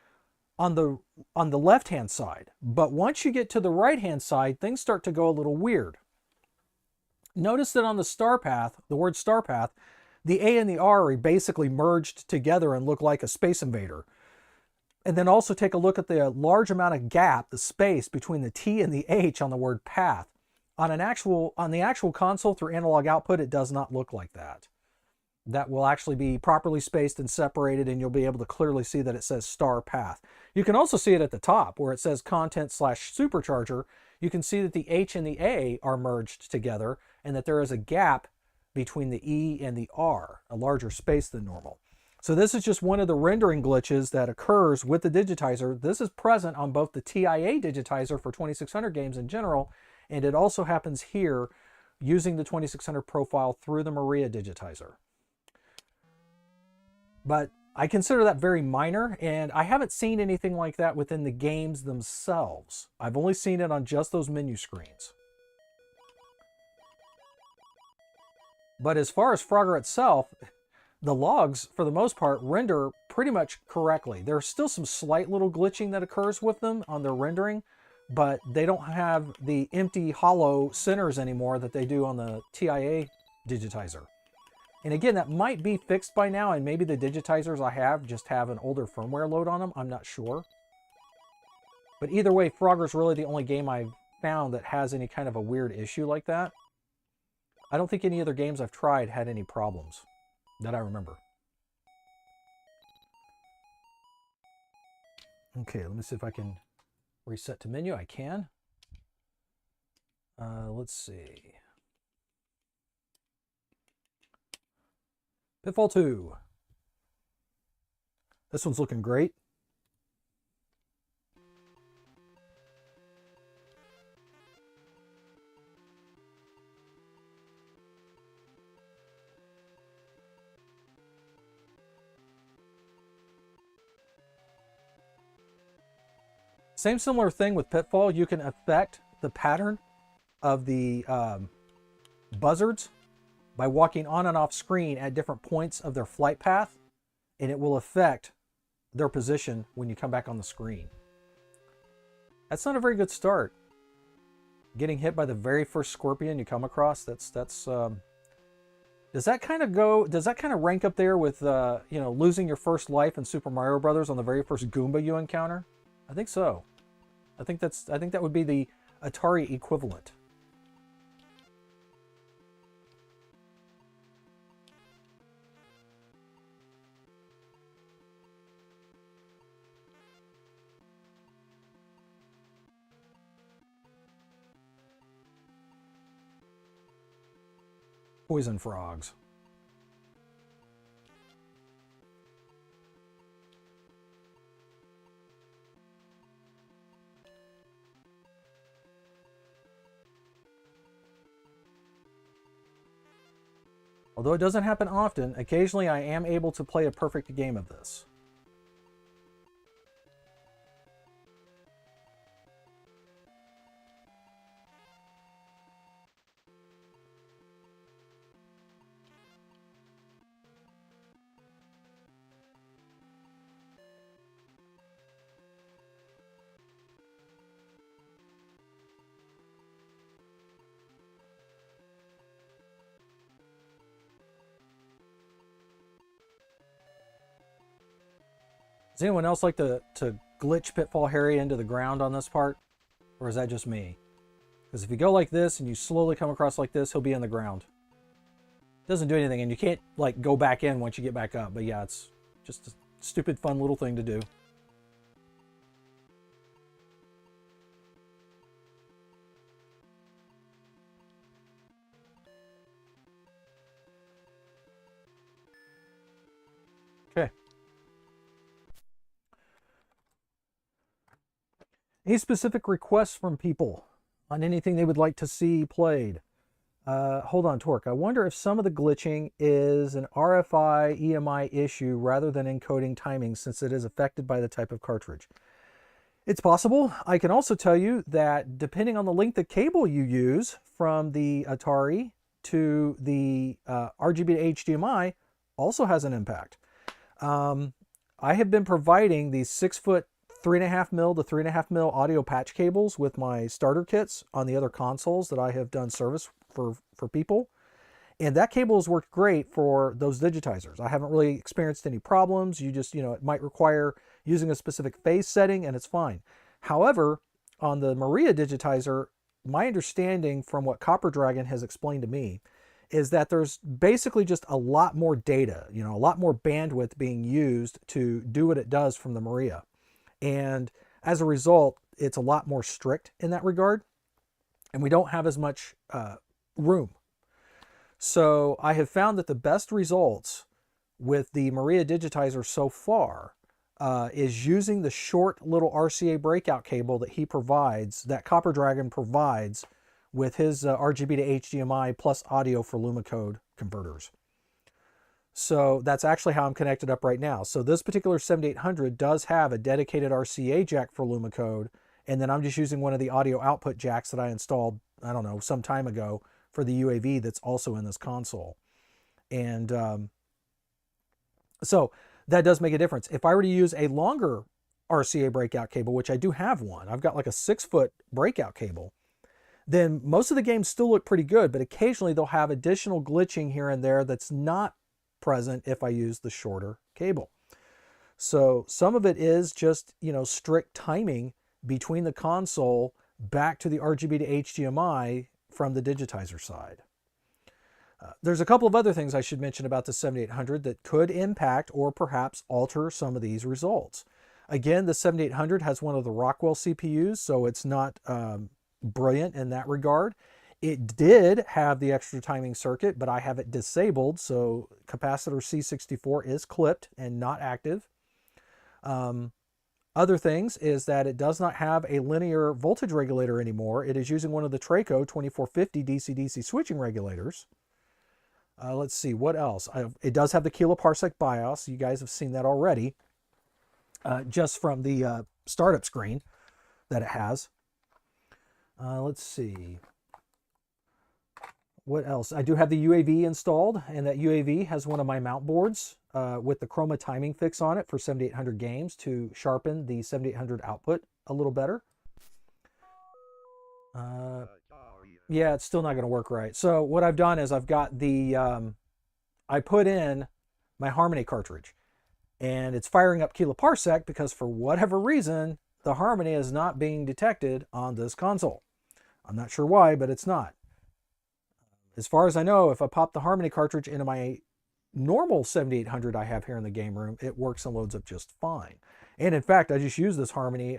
Speaker 1: on the left-hand side, but once you get to the right-hand side, things start to go a little weird. Notice that on the star path, the word star path, the A and the R are basically merged together and look like a Space Invader. And then also take a look at the large amount of gap, the space between the T and the H on the word path. On the actual console through analog output, it does not look like that. That will actually be properly spaced and separated, and you'll be able to clearly see that it says star path. You can also see it at the top where it says content/supercharger. You can see that the H and the A are merged together and that there is a gap between the E and the R, a larger space than normal. So this is just one of the rendering glitches that occurs with the digitizer. This is present on both the TIA digitizer for 2600 games in general, and it also happens here using the 2600 profile through the MARIAdigitizer. But I consider that very minor, and I haven't seen anything like that within the games themselves. I've only seen it on just those menu screens. But as far as Frogger itself, the logs, for the most part, render pretty much correctly. There's still some slight little glitching that occurs with them on their rendering, but they don't have the empty hollow centers anymore that they do on the TIA digitizer. And again, that might be fixed by now, and maybe the digitizers I have just have an older firmware load on them. I'm not sure. But either way, Frogger's really the only game I've found that has any kind of a weird issue like that. I don't think any other games I've tried had any problems that I remember. Okay, let me see if I can reset to menu. I can. Let's see. Pitfall II. This one's looking great. Same similar thing with Pitfall. You can affect the pattern of the buzzards by walking on and off screen at different points of their flight path, and it will affect their position when you come back on the screen. That's not a very good start. Getting hit by the very first scorpion you come across, does that kind of rank up there with you know, losing your first life in Super Mario Brothers on the very first Goomba you encounter? I think so. I think that would be the Atari equivalent. Poison frogs. Although it doesn't happen often, occasionally I am able to play a perfect game of this. Does anyone else like to glitch Pitfall Harry into the ground on this part? Or is that just me? Because if you go like this and you slowly come across like this, he'll be in the ground. Doesn't do anything, and you can't like go back in once you get back up. But yeah, it's just a stupid fun little thing to do. Okay. Any specific requests from people on anything they would like to see played? Hold on, Torque. I wonder if some of the glitching is an RFI EMI issue rather than encoding timing, since it is affected by the type of cartridge. It's possible. I can also tell you that depending on the length of cable you use from the Atari to the RGB to HDMI also has an impact. I have been providing these 6-foot 3.5 mil to 3.5 mil audio patch cables with my starter kits on the other consoles that I have done service for people. And that cable has worked great for those digitizers. I haven't really experienced any problems. You just, it might require using a specific phase setting and it's fine. However, on the MARIAdigitizer, my understanding from what Copper Dragon has explained to me is that there's basically just a lot more data, a lot more bandwidth being used to do what it does from the Maria. And as a result, it's a lot more strict in that regard. And we don't have as much room. So I have found that the best results with the MARIAdigitizer so far is using the short little RCA breakout cable that he provides, that Copper Dragon provides with his RGB to HDMI plus audio for Lumacode converters. So that's actually how I'm connected up right now. So this particular 7800 does have a dedicated RCA jack for Lumacode, and then I'm just using one of the audio output jacks that I installed, I don't know, some time ago for the UAV that's also in this console. And so that does make a difference. If I were to use a longer RCA breakout cable, which I do have one, I've got like a 6-foot breakout cable, then most of the games still look pretty good, but occasionally they'll have additional glitching here and there that's not present if I use the shorter cable. So some of it is just, strict timing between the console back to the RGB to HDMI from the digitizer side. There's a couple of other things I should mention about the 7800 that could impact or perhaps alter some of these results. Again, the 7800 has one of the Rockwell CPUs, so it's not brilliant in that regard. It did have the extra timing circuit, but I have it disabled, so capacitor C64 is clipped and not active. Other things is that it does not have a linear voltage regulator anymore. It is using one of the Traco 2450 DC-DC switching regulators. Let's see, what else? It does have the kiloparsec BIOS. You guys have seen that already, just from the startup screen that it has. Let's see. What else? I do have the UAV installed, and that UAV has one of my mount boards with the chroma timing fix on it for 7800 games to sharpen the 7800 output a little better. Yeah, it's still not going to work right. So what I've done is I've got the, I put in my Harmony cartridge, and it's firing up kiloparsec because for whatever reason, the Harmony is not being detected on this console. I'm not sure why, but it's not. As far as I know, if I pop the Harmony cartridge into my normal 7800 I have here in the game room, it works and loads up just fine. And in fact, I just used this Harmony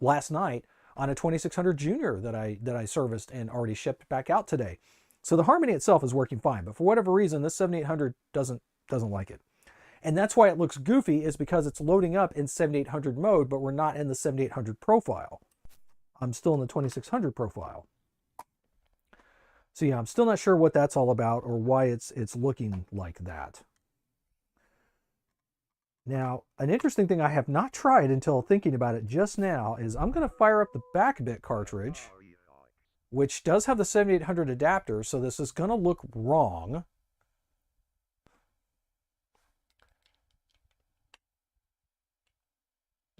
Speaker 1: last night on a 2600 Junior that I serviced and already shipped back out today. So the Harmony itself is working fine, but for whatever reason, this 7800 doesn't like it. And that's why it looks goofy, is because it's loading up in 7800 mode, but we're not in the 7800 profile. I'm still in the 2600 profile. So yeah, I'm still not sure what that's all about or why it's looking like that. Now, an interesting thing I have not tried until thinking about it just now is I'm going to fire up the BackBit cartridge, which does have the 7800 adapter, so this is going to look wrong.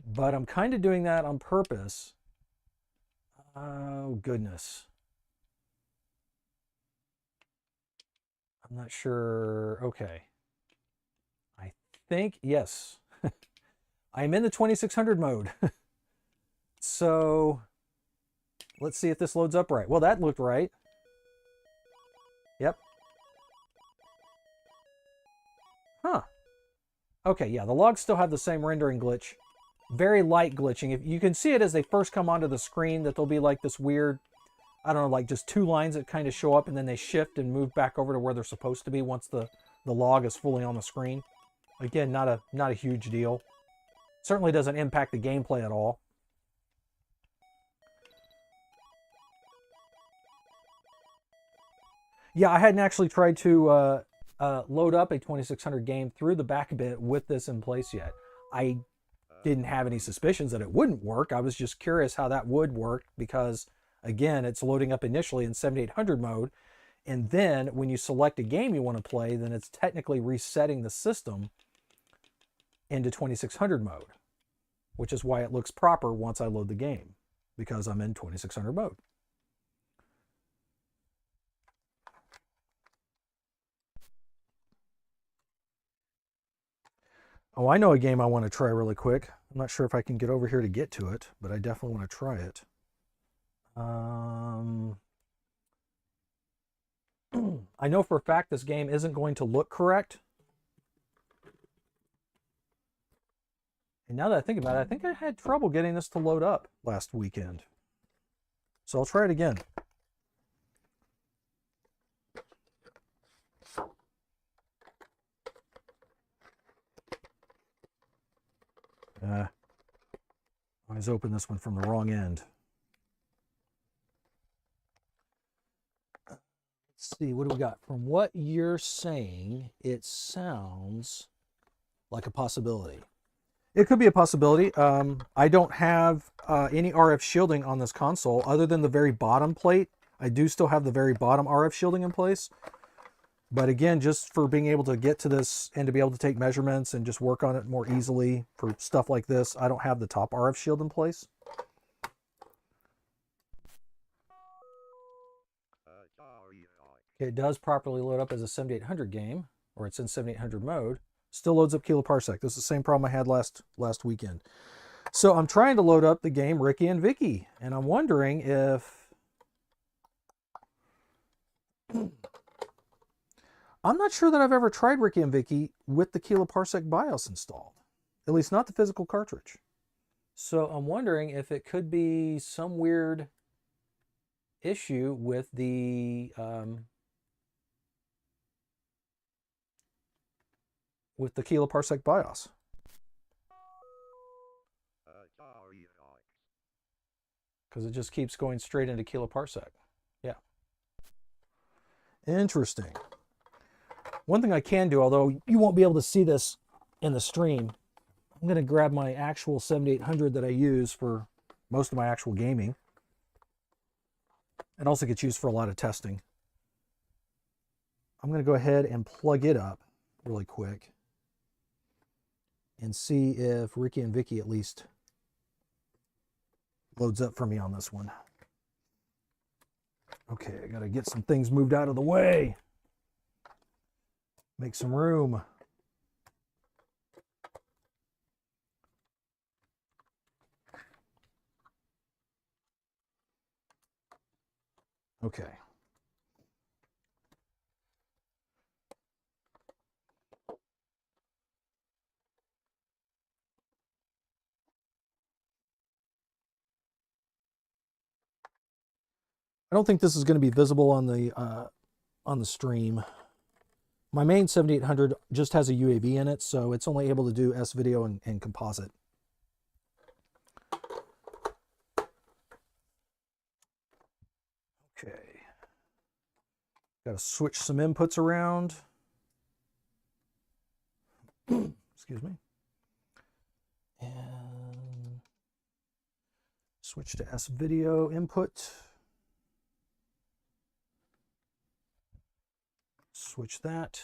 Speaker 1: But I'm kind of doing that on purpose. Oh, goodness. I'm not sure. Okay. I think, yes. I'm in the 2600 mode. So let's see if this loads up right. Well, that looked right. Yep. Huh. Okay, yeah, the logs still have the same rendering glitch. Very light glitching. If you can see it as they first come onto the screen, that there'll be like this weird, I don't know, like just two lines that kind of show up and then they shift and move back over to where they're supposed to be once the log is fully on the screen. Again, not a huge deal. Certainly doesn't impact the gameplay at all. Yeah, I hadn't actually tried to load up a 2600 game through the BackBit with this in place yet. I didn't have any suspicions that it wouldn't work. I was just curious how that would work because, again, it's loading up initially in 7800 mode. And then when you select a game you want to play, then it's technically resetting the system into 2600 mode, which is why it looks proper once I load the game, because I'm in 2600 mode. Oh, I know a game I want to try really quick. I'm not sure if I can get over here to get to it, but I definitely want to try it. I know for a fact this game isn't going to look correct. And now that I think about it, I think I had trouble getting this to load up last weekend. So I'll try it again. I always open this one from the wrong end. Let's see, what do we got? From what you're saying, it sounds like a possibility. It could be a possibility. I don't have any RF shielding on this console other than the very bottom plate. I do still have the very bottom RF shielding in place. But again, just for being able to get to this and to be able to take measurements and just work on it more easily for stuff like this, I don't have the top RF shield in place. Okay, it does properly load up as a 7800 game, or it's in 7800 mode. Still loads up kiloparsec. This is the same problem I had last weekend. So I'm trying to load up the game Rikki and Vikki, and I'm wondering if... I'm not sure that I've ever tried Rikki and Vikki with the kiloparsec BIOS installed, at least not the physical cartridge. So I'm wondering if it could be some weird issue with the kiloparsec BIOS. Because it just keeps going straight into kiloparsec. Yeah. Interesting. One thing I can do, although you won't be able to see this in the stream, I'm going to grab my actual 7800 that I use for most of my actual gaming. It also gets used for a lot of testing. I'm going to go ahead and plug it up really quick and see if Rikki and Vikki at least loads up for me on this one. Okay, I got to get some things moved out of the way. Make some room. Okay. I don't think this is going to be visible on the stream. My main 7800 just has a UAV in it, so it's only able to do S-video and composite. Okay. Got to switch some inputs around. Excuse me. And switch to S-video input. Switch that.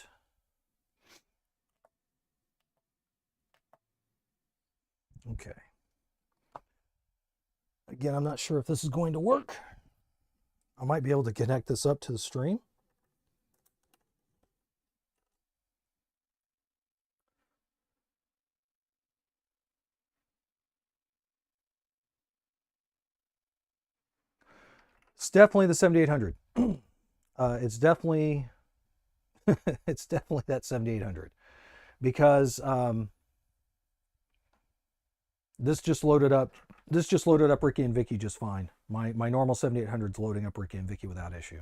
Speaker 1: Okay. Again, I'm not sure if this is going to work. I might be able to connect this up to the stream. It's definitely the 7800. It's definitely it's definitely that 7800 because this just loaded up Rikki and Vikki just fine. My normal 7800 is loading up Rikki and Vikki without issue.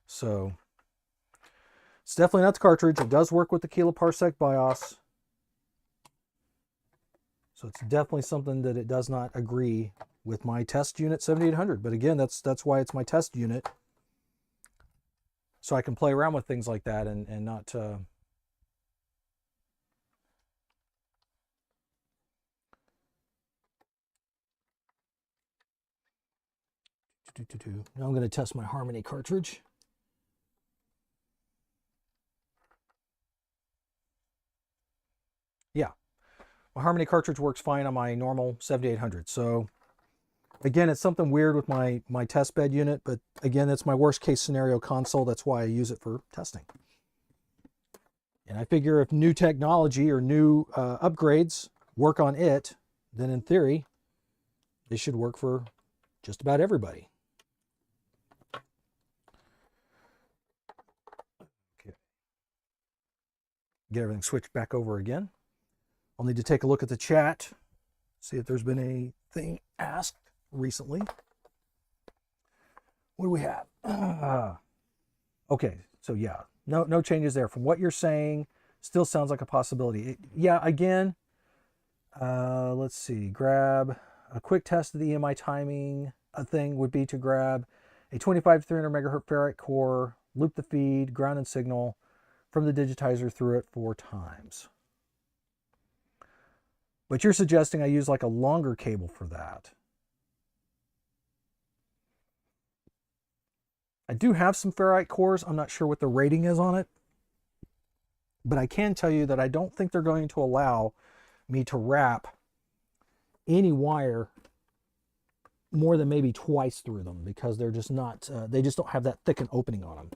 Speaker 1: So it's definitely not the cartridge. It does work with the kiloparsec BIOS. So it's definitely something that it does not agree with my test unit 7800. But again, that's why it's my test unit. So I can play around with things like that and not... Now I'm going to test my Harmony cartridge. Yeah, my Harmony cartridge works fine on my normal 7800. So again, it's something weird with my test bed unit, but again, it's my worst case scenario console. That's why I use it for testing. And I figure if new technology or new upgrades work on it, then in theory, it should work for just about everybody. Okay. Get everything switched back over again. I'll need to take a look at the chat, see if there's been anything asked recently. What do we have? Okay, so yeah, no changes there. From what you're saying, still sounds like a possibility. Yeah, again, let's see, grab a quick test of the EMI timing. A thing would be to grab a 25 to 300 megahertz ferrite core, loop the feed, ground and signal from the digitizer through it 4 times. But you're suggesting I use like a longer cable for that. I do have some ferrite cores. I'm not sure what the rating is on it. But I can tell you that I don't think they're going to allow me to wrap any wire more than maybe twice through them because they're just not, they just don't have that thick an opening on them.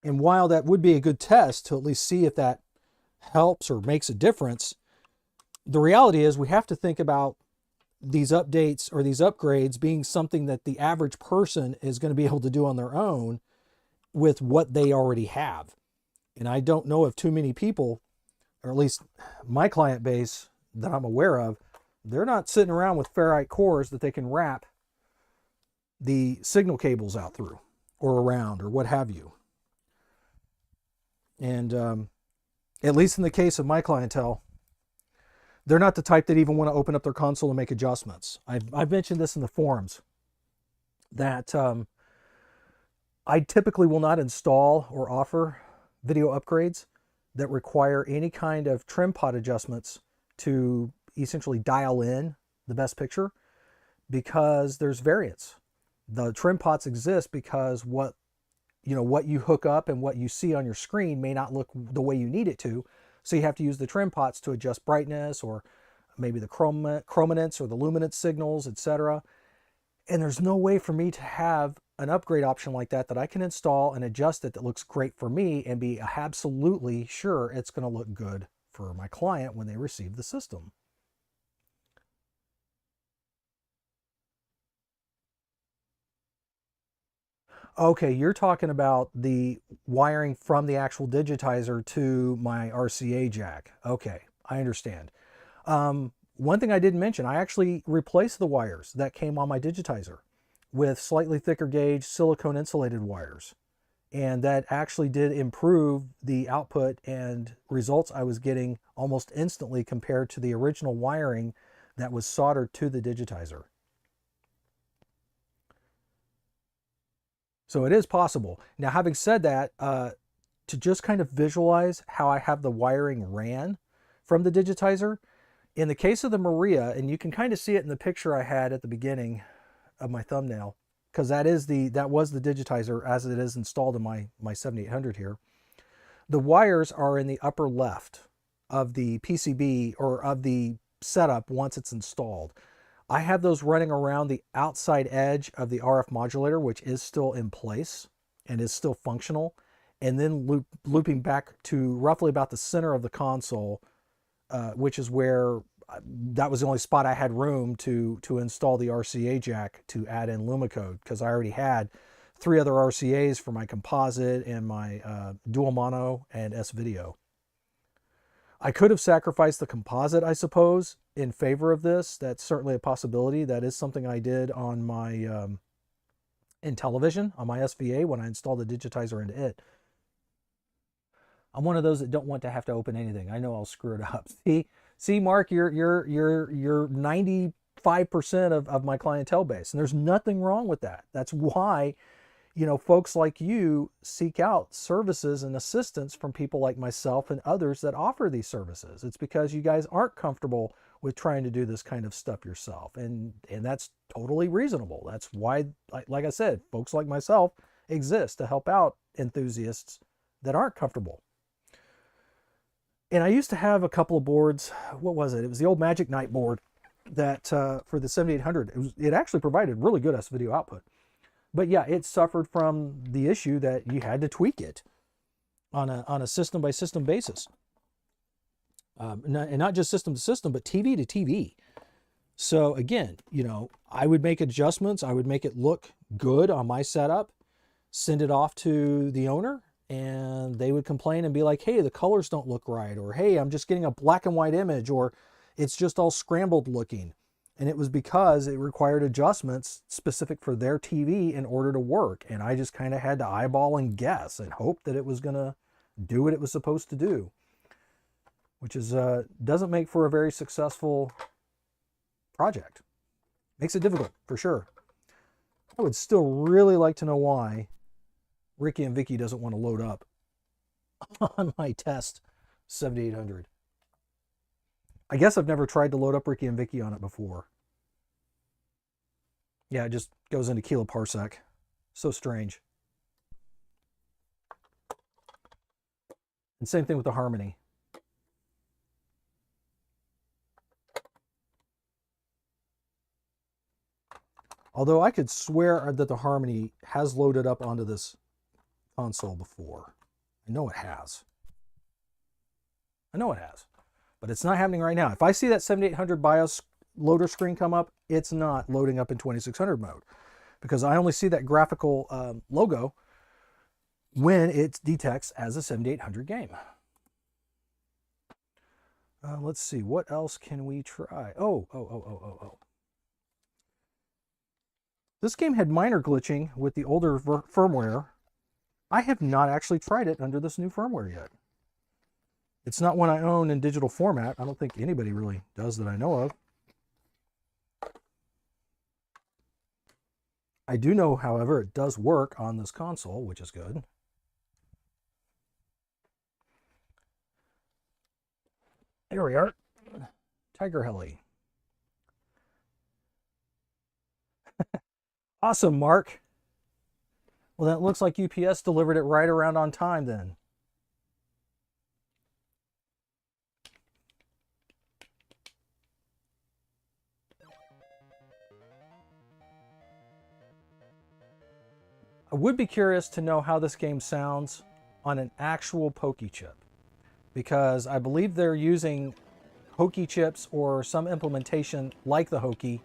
Speaker 1: And while that would be a good test to at least see if that helps or makes a difference, the reality is we have to think about these updates or these upgrades being something that the average person is going to be able to do on their own with what they already have. And I don't know if too many people, or at least my client base that I'm aware of, they're not sitting around with ferrite cores that they can wrap the signal cables out through or around or what have you. And at least in the case of my clientele, they're not the type that even want to open up their console and make adjustments. I've mentioned this in the forums that I typically will not install or offer video upgrades that require any kind of trim pot adjustments to essentially dial in the best picture because there's variance. The trim pots exist because what you hook up and what you see on your screen may not look the way you need it to. So you have to use the trim pots to adjust brightness or maybe the chrominance or the luminance signals, etc. And there's no way for me to have an upgrade option like that I can install and adjust it that looks great for me and be absolutely sure it's going to look good for my client when they receive the system. Okay, you're talking about the wiring from the actual digitizer to my RCA jack. Okay, I understand. One thing I didn't mention, I actually replaced the wires that came on my digitizer with slightly thicker gauge silicone insulated wires. And that actually did improve the output and results I was getting almost instantly compared to the original wiring that was soldered to the digitizer. So it is possible. Now, having said that, to just kind of visualize how I have the wiring ran from the digitizer, in the case of the Maria, and you can kind of see it in the picture I had at the beginning of my thumbnail, because that was the digitizer as it is installed in my 7800 here. The wires are in the upper left of the PCB or of the setup once it's installed. I have those running around the outside edge of the RF modulator, which is still in place and is still functional. and then looping back to roughly about the center of the console, which is where that was the only spot I had room to install the RCA jack to add in Lumacode, because I already had 3 other RCAs for my composite and my dual mono and S-video. I could have sacrificed the composite, I suppose, in favor of this. That's certainly a possibility. That is something I did on my Intellivision, on my SVA, when I installed the digitizer into it. I'm one of those that don't want to have to open anything. I know I'll screw it up. See, Mark, you're 95% of my clientele base, and there's nothing wrong with that. That's why, you know, folks like you seek out services and assistance from people like myself and others that offer these services. It's because you guys aren't comfortable with trying to do this kind of stuff yourself, and that's totally reasonable. That's why, like I said, folks like myself exist to help out enthusiasts that aren't comfortable. And I used to have a couple of boards. What was it? It was the old Magic Knight board that for the 7800. It actually provided really good S-video output. But yeah, it suffered from the issue that you had to tweak it on a system by system basis. And not just system to system, but TV to TV. So again, you know, I would make adjustments. I would make it look good on my setup, send it off to the owner, and they would complain and be like, hey, the colors don't look right, or hey, I'm just getting a black and white image, or it's just all scrambled looking. And it was because it required adjustments specific for their TV in order to work. And I just kind of had to eyeball and guess and hope that it was going to do what it was supposed to do, which is doesn't make for a very successful project. Makes it difficult, for sure. I would still really like to know why Rikki and Vikki doesn't want to load up on my test 7800. I guess I've never tried to load up Rikki and Vikki on it before. Yeah, it just goes into kiloparsec. So strange. And same thing with the Harmony. Although I could swear that the Harmony has loaded up onto this console before. I know it has. I know it has. But it's not happening right now. If I see that 7800 BIOS loader screen come up, it's not loading up in 2600 mode, because I only see that graphical logo when it detects as a 7800 game. Let's see, what else can we try? Oh. This game had minor glitching with the older firmware. I have not actually tried it under this new firmware yet. It's not one I own in digital format. I don't think anybody really does that I know of. I do know, however, it does work on this console, which is good. Here we are. Tiger Heli. Awesome, Mark. Well, that looks like UPS delivered it right around on time then. I would be curious to know how this game sounds on an actual Pokey chip, because I believe they're using Hokey chips or some implementation like the Hokey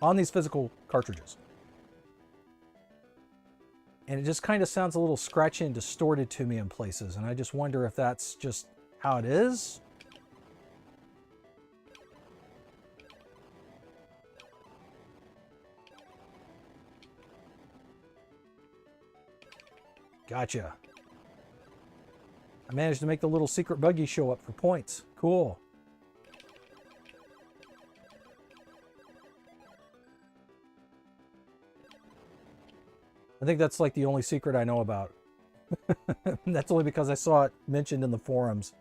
Speaker 1: on these physical cartridges. And it just kind of sounds a little scratchy and distorted to me in places, and I just wonder if that's just how it is. Gotcha. I managed to make the little secret buggy show up for points. Cool. I think that's like the only secret I know about. That's only because I saw it mentioned in the forums.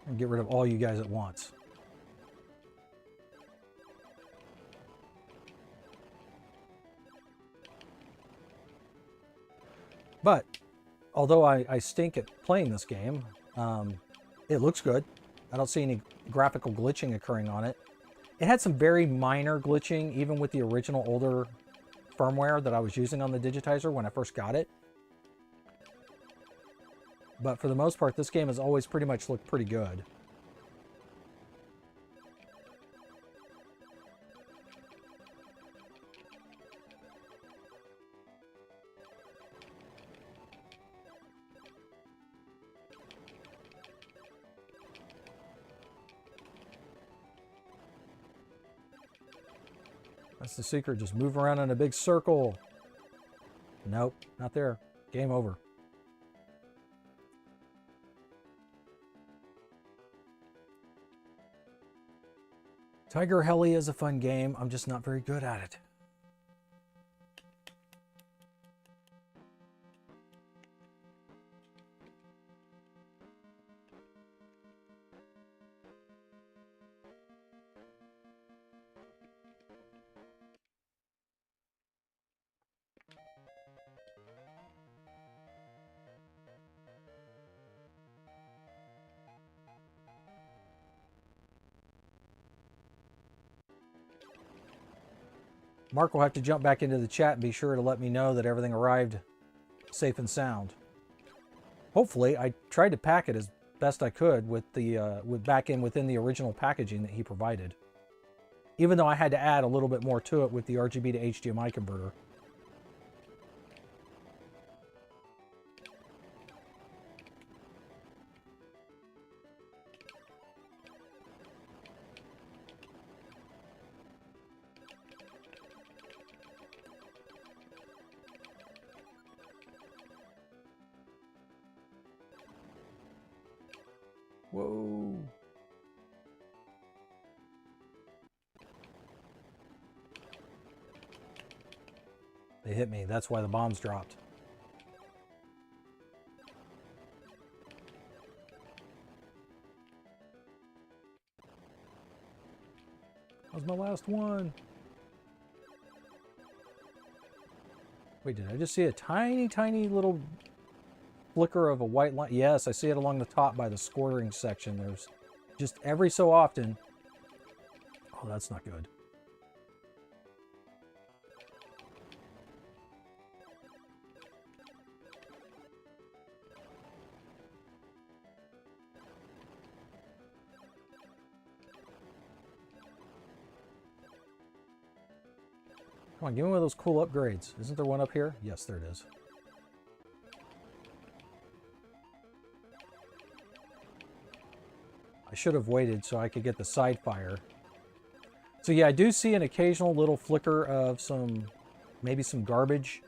Speaker 1: And get rid of all you guys at once. But although I stink at playing this game, it looks good. I don't see any graphical glitching occurring on it. It had some very minor glitching, even with the original older firmware that I was using on the Digitizer when I first got it. But for the most part, this game has always pretty much looked pretty good. That's the secret, just move around in a big circle. Nope, not there. Game over. Tiger Heli is a fun game. I'm just not very good at it. Mark will have to jump back into the chat and be sure to let me know that everything arrived safe and sound. Hopefully, I tried to pack it as best I could with the within the original packaging that he provided. Even though I had to add a little bit more to it with the RGB to HDMI converter. Whoa. They hit me. That's why the bombs dropped. That was my last one. Wait, did I just see a tiny, tiny little flicker of a white line? Yes, I see it along the top by the scoring section. There's just every so often. Oh, that's not good. Come on, give me one of those cool upgrades. Isn't there one up here? Yes, there it is. I should have waited so I could get the side fire. So yeah, I do see an occasional little flicker of maybe some garbage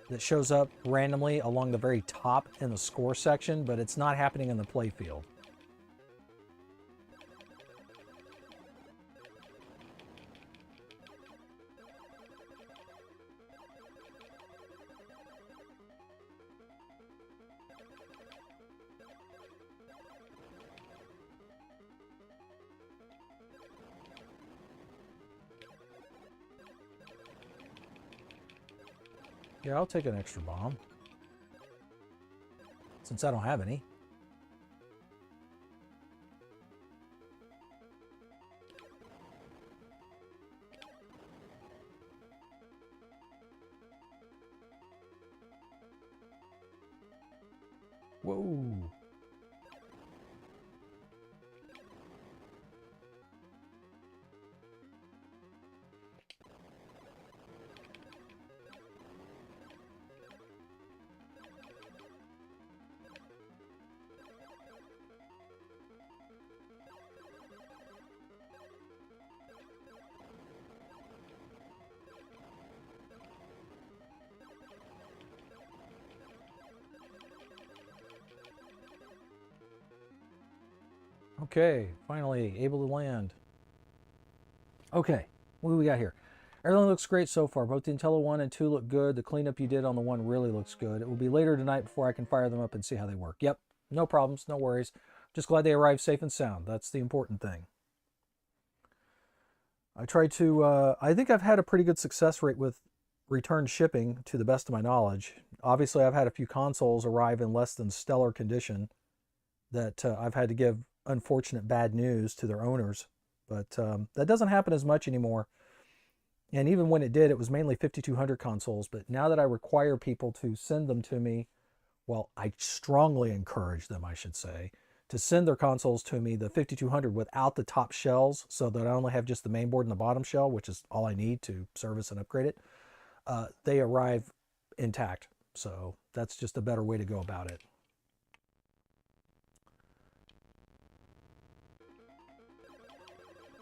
Speaker 1: that shows up randomly along the very top in the score section, but it's not happening in the play field. Yeah, I'll take an extra bomb, since I don't have any. Whoa. Okay, finally able to land. Okay, what do we got here? Everything looks great so far. Both the Intello 1 and 2 look good. The cleanup you did on the 1 really looks good. It will be later tonight before I can fire them up and see how they work. Yep, no problems, no worries. Just glad they arrived safe and sound. That's the important thing. I tried to, I think I've had a pretty good success rate with return shipping to the best of my knowledge. Obviously, I've had a few consoles arrive in less than stellar condition that I've had to give unfortunate bad news to their owners. But that doesn't happen as much anymore. And even when it did, it was mainly 5200 consoles. But now that I require people to send them to me, well, I strongly encourage them, I should say, to send their consoles to me, the 5200 without the top shells, so that I only have just the main board and the bottom shell, which is all I need to service and upgrade it. They arrive intact. So that's just a better way to go about it.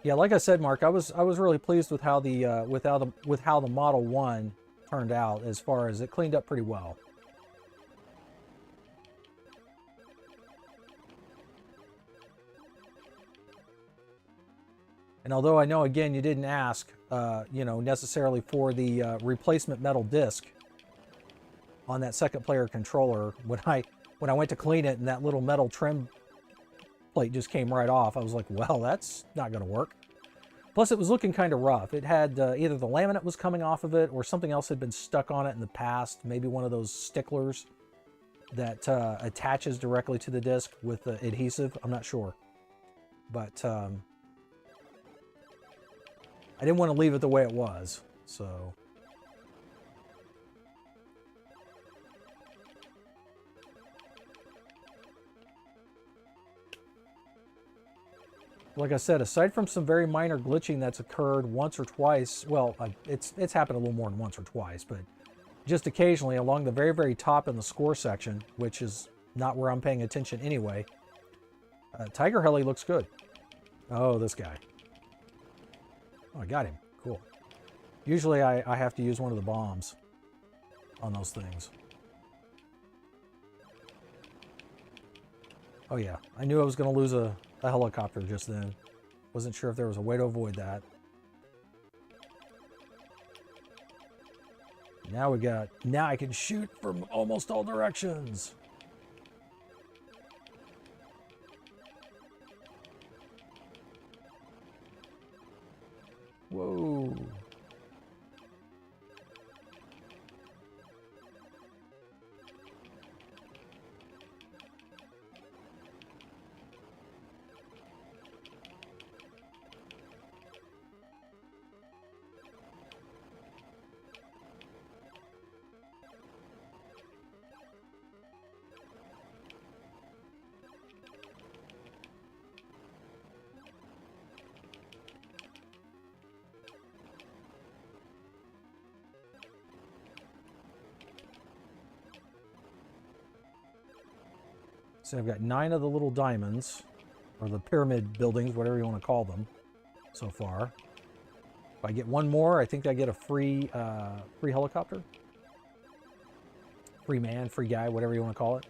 Speaker 1: Yeah, like I said, Mark, I was really pleased with how the with how the Model 1 turned out, as far as it cleaned up pretty well. And although I know, again, you didn't ask, you know, necessarily for the replacement metal disc on that second player controller, when I went to clean it and that little metal trim plate just came right off, I was like, well, that's not going to work. Plus, it was looking kind of rough. It had either the laminate was coming off of it or something else had been stuck on it in the past. Maybe one of those sticklers that attaches directly to the disc with the adhesive. I'm not sure. But I didn't want to leave it the way it was. So like I said, aside from some very minor glitching that's occurred once or twice, well, it's happened a little more than once or twice, but just occasionally along the very, very top in the score section, which is not where I'm paying attention anyway, Tiger Heli looks good. Oh, this guy. Oh, I got him. Cool. Usually I have to use one of the bombs on those things. Oh yeah, I knew I was going to lose a helicopter just then. Wasn't sure if there was a way to avoid that. Now I can shoot from almost all directions. Whoa. So I've got 9 of the little diamonds, or the pyramid buildings, whatever you want to call them, so far. If I get one more, I think I get a free helicopter. Free man, free guy, whatever you want to call it.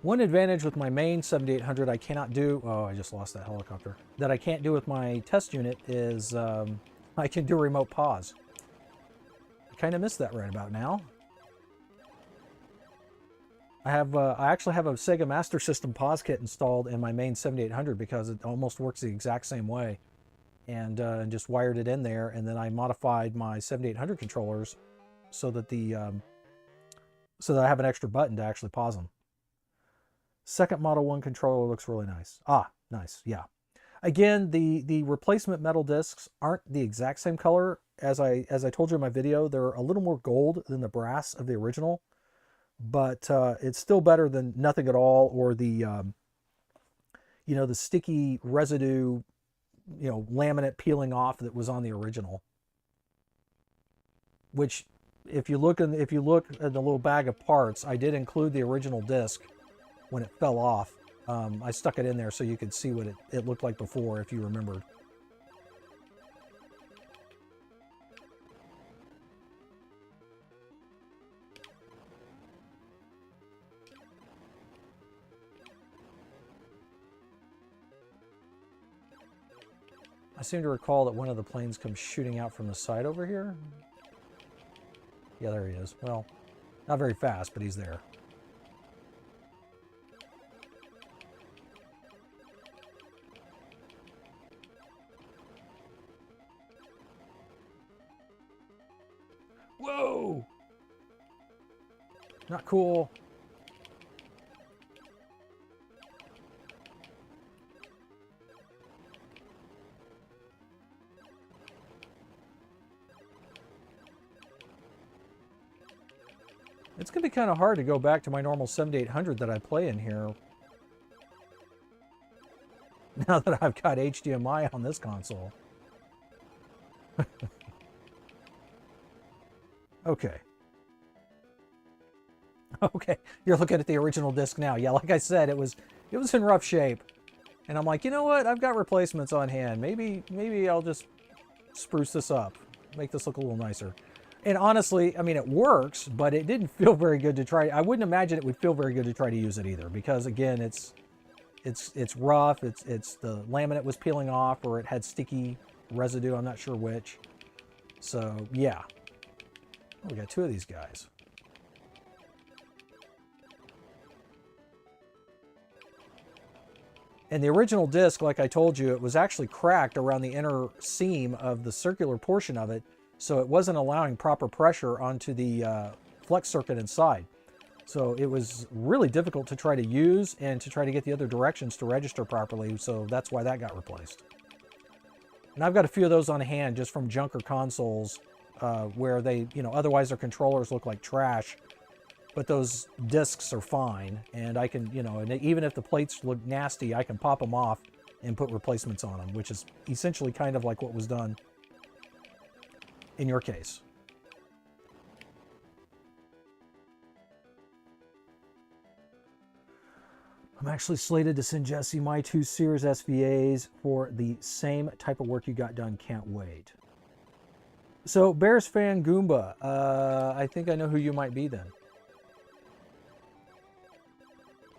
Speaker 1: One advantage with my main 7800 I cannot do, oh, I just lost that helicopter, that I can't do with my test unit is I can do remote pause. I kind of missed that right about now. I actually have a Sega Master System pause kit installed in my main 7800 because it almost works the exact same way, and just wired it in there, and then I modified my 7800 controllers so that so that I have an extra button to actually pause them. Second Model 1 controller looks really nice. Ah, nice, yeah. Again, the replacement metal discs aren't the exact same color. As I told you in my video, they're a little more gold than the brass of the original, but it's still better than nothing at all, or the you know, the sticky residue, you know, laminate peeling off that was on the original. Which, if you look at the little bag of parts, I did include the original disc. When it fell off, I stuck it in there so you could see what it looked like before, if you remembered. I seem to recall that one of the planes comes shooting out from the side over here. Yeah, there he is. Well, not very fast, but he's there. Whoa! Not cool. It's going to be kind of hard to go back to my normal 7800 that I play in here. Now that I've got HDMI on this console. Okay. Okay, you're looking at the original disc now. Yeah, like I said, it was in rough shape. And I'm like, you know what? I've got replacements on hand. Maybe I'll just spruce this up. Make this look a little nicer. And honestly, I mean, it works, but it didn't feel very good to try. I wouldn't imagine it would feel very good to try to use it either, because again, it's rough. It's the laminate was peeling off, or it had sticky residue. I'm not sure which. So yeah, oh, we got two of these guys. And the original disc, like I told you, it was actually cracked around the inner seam of the circular portion of it. So it wasn't allowing proper pressure onto the flex circuit inside. So it was really difficult to try to use and to try to get the other directions to register properly. So that's why that got replaced. And I've got a few of those on hand just from junker consoles where they, you know, otherwise their controllers look like trash. But those discs are fine. And I can, you know, and even if the plates look nasty, I can pop them off and put replacements on them, which is essentially kind of like what was done in your case. I'm actually slated to send Jesse my 2 Sears SVAs for the same type of work you got done. Can't wait. So, Bears fan Goomba, I think I know who you might be then.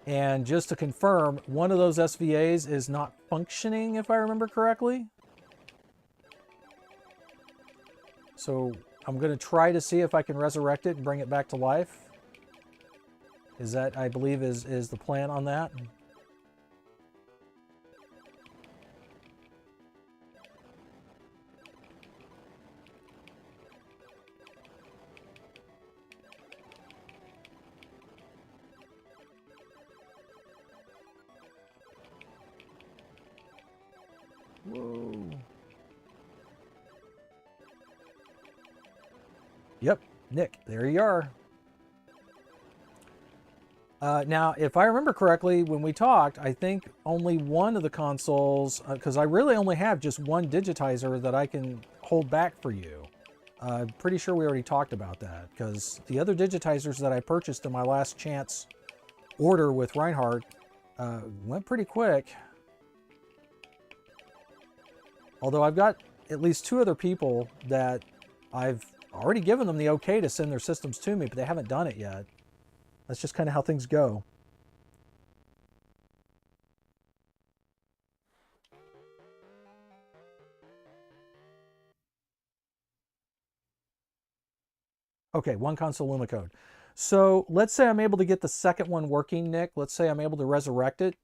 Speaker 1: And just to confirm, one of those SVAs is not functioning, if I remember correctly. So I'm going to try to see if I can resurrect it and bring it back to life. Is that, I believe, is the plan on that. Whoa. Yep, Nick, there you are. Now, if I remember correctly, when we talked, I think only one of the consoles, because I really only have just one digitizer that I can hold back for you. I'm pretty sure we already talked about that, because the other digitizers that I purchased in my last chance order with Reinhardt went pretty quick. Although I've got at least 2 other people that I've already given them the okay to send their systems to me, but they haven't done it yet. That's just kind of how things go. Okay, one console Lumacode. So let's say I'm able to get the second one working, Nick. Let's say I'm able to resurrect it.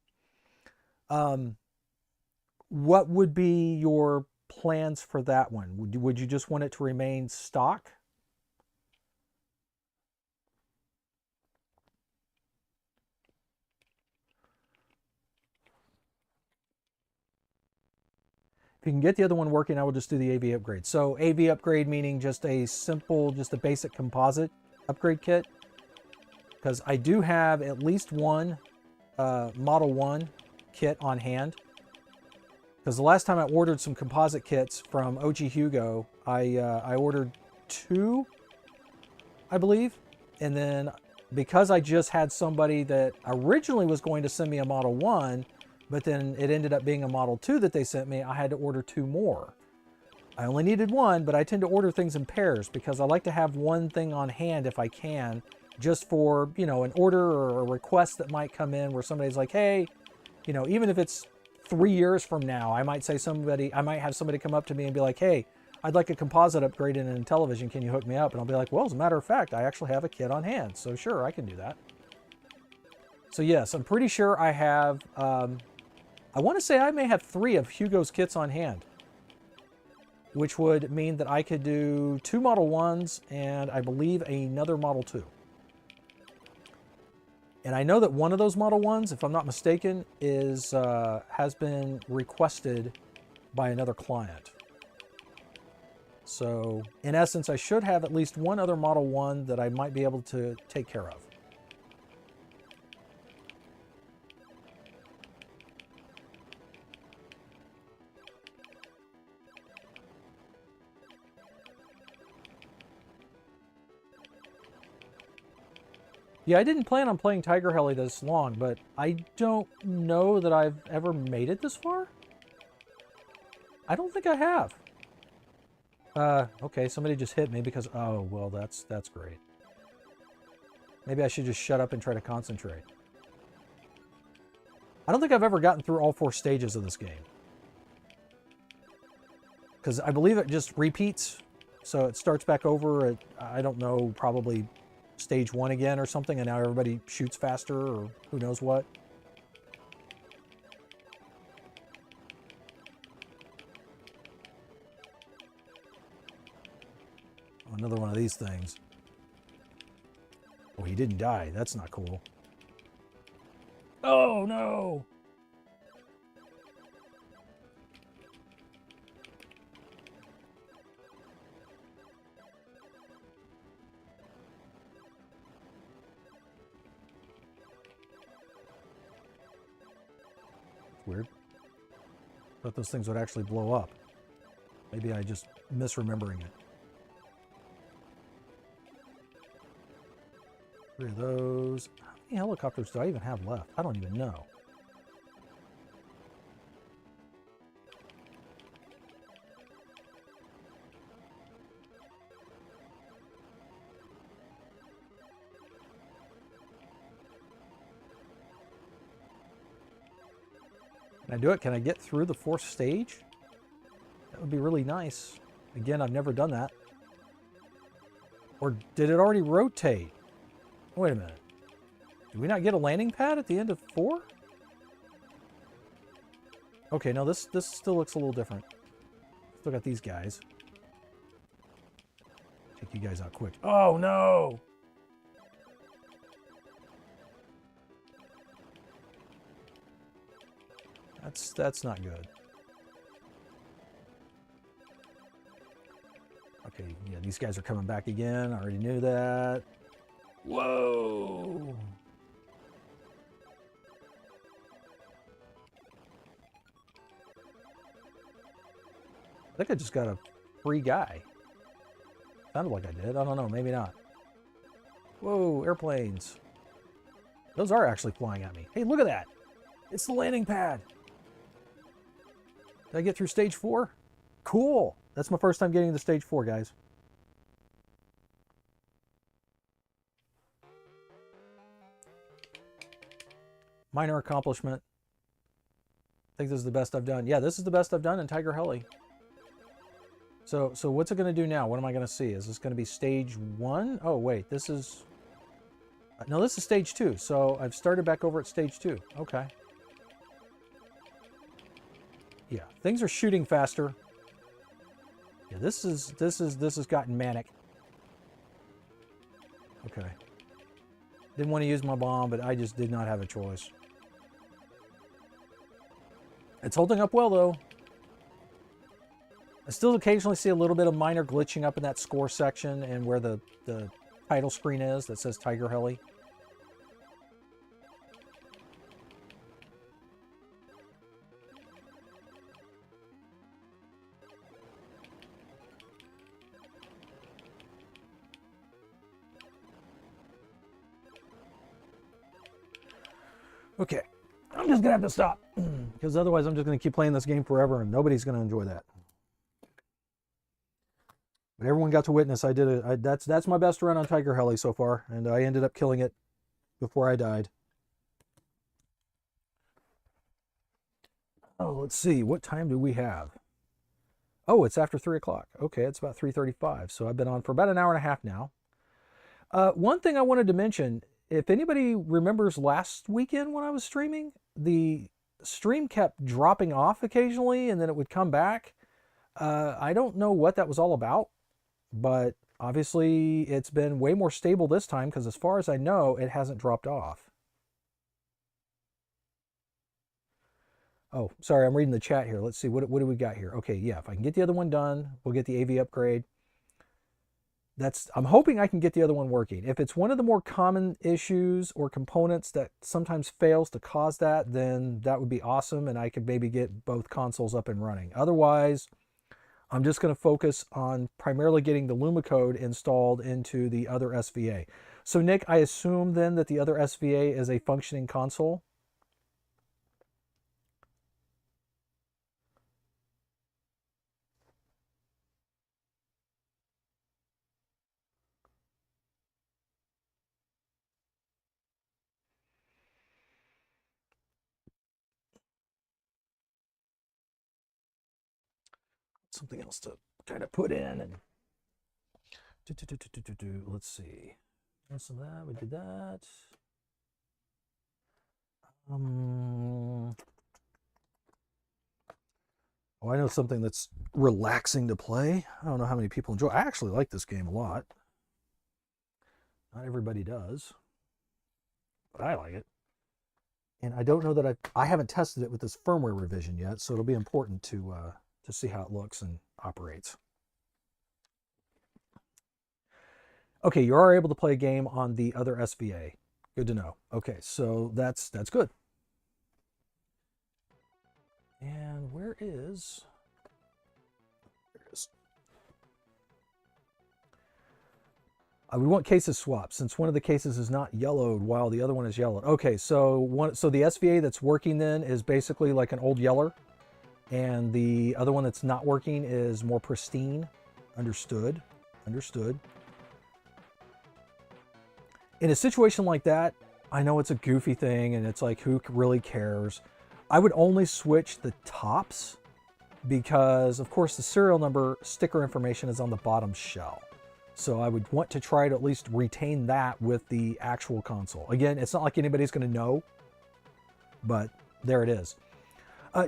Speaker 1: What would be your plans for that one? Would you just want it to remain stock? If you can get the other one working, I will just do the AV upgrade. So AV upgrade meaning just a simple, just a basic composite upgrade kit. Because I do have at least one Model 1 kit on hand. Because the last time I ordered some composite kits from OG Hugo, I ordered 2, I believe. And then because I just had somebody that originally was going to send me a Model 1, but then it ended up being a Model 2 that they sent me, I had to order 2 more. I only needed 1, but I tend to order things in pairs because I like to have one thing on hand if I can, just for, you know, an order or a request that might come in where somebody's like, hey, you know, even if it's 3 years from now, I might have somebody come up to me and be like, hey, I'd like a composite upgrade in a television. Can you hook me up? And I'll be like, well, as a matter of fact, I actually have a kit on hand. So sure, I can do that. So yes, I'm pretty sure I have, I want to say I may have 3 of Hugo's kits on hand, which would mean that I could do 2 Model 1s and I believe another Model 2. And I know that one of those Model 1s, if I'm not mistaken, has been requested by another client. So, in essence, I should have at least one other Model 1 that I might be able to take care of. Yeah, I didn't plan on playing Tiger Heli this long, but I don't know that I've ever made it this far. I don't think I have. Okay, somebody just hit me because, oh, well, that's great. Maybe I should just shut up and try to concentrate. I don't think I've ever gotten through all 4 stages of this game. Because I believe it just repeats, so it starts back over at, I don't know, probably stage 1 again or something, and now everybody shoots faster or who knows what. Oh, another one of these things. Oh, he didn't die. That's not cool. Oh, no! Weird. Thought those things would actually blow up. Maybe I just misremembering it. 3 of those. How many helicopters do I even have left? I don't even know. Can I do it? Can I get through the 4th stage? That would be really nice. Again, I've never done that. Or did it already rotate? Wait a minute. Did we not get a landing pad at the end of 4? Okay, no, this still looks a little different. Still got these guys. Take you guys out quick. Oh, no! That's not good. Okay, yeah, these guys are coming back again. I already knew that. Whoa! I think I just got a free guy. Sounded like I did. I don't know. Maybe not. Whoa, airplanes. Those are actually flying at me. Hey, look at that. It's the landing pad. Did I get through stage 4? Cool. That's my first time getting to stage 4, guys. Minor accomplishment. I think this is the best I've done. Yeah, this is the best I've done in Tiger Heli. So what's it going to do now? What am I going to see? Is this going to be stage 1? Oh, wait. This is... No, this is stage 2. So I've started back over at stage 2. Okay. Yeah, things are shooting faster. Yeah, this has gotten manic. Okay. Didn't want to use my bomb, but I just did not have a choice. It's holding up well, though. I still occasionally see a little bit of minor glitching up in that score section and where the title screen is that says Tiger Heli. Okay, I'm just gonna have to stop because otherwise I'm just gonna keep playing this game forever and nobody's gonna enjoy that. But everyone got to witness I did it. That's my best run on Tiger Heli so far, and I ended up killing it before I died. Oh, let's see. What time do we have? Oh, it's after 3 o'clock. Okay, it's about 3:35. So I've been on for about an hour and a half now. One thing I wanted to mention, if anybody remembers last weekend when I was streaming, the stream kept dropping off occasionally and then it would come back. I don't know what that was all about, but obviously it's been way more stable this time because as far as I know, it hasn't dropped off. Oh, sorry, I'm reading the chat here. Let's see, what do we got here? Okay, yeah, if I can get the other one done, we'll get the AV upgrade. I'm hoping I can get the other one working. If it's one of the more common issues or components that sometimes fails to cause that, then that would be awesome and I could maybe get both consoles up and running. Otherwise, I'm just going to focus on primarily getting the Lumacode installed into the other SVA. So Nick, I assume then that the other SVA is a functioning console? Something else to kind of put in and let's see. Some of that, we did that. Oh, I know something that's relaxing to play. I don't know how many people enjoy. I actually like this game a lot. Not everybody does, but I like it. And I don't know that I haven't tested it with this firmware revision yet, so it'll be important to see how it looks and operates. Okay, you are able to play a game on the other SVA. Good to know. Okay, so that's good. And where is... There it is. We want cases swapped since one of the cases is not yellowed while the other one is yellowed. Okay, so the SVA that's working then is basically like an old yeller, and the other one that's not working is more pristine. Understood. Understood. In a situation like that, I know it's a goofy thing and it's like, who really cares? I would only switch the tops because, of course, the serial number sticker information is on the bottom shell. So I would want to try to at least retain that with the actual console. Again, it's not like anybody's going to know, but there it is.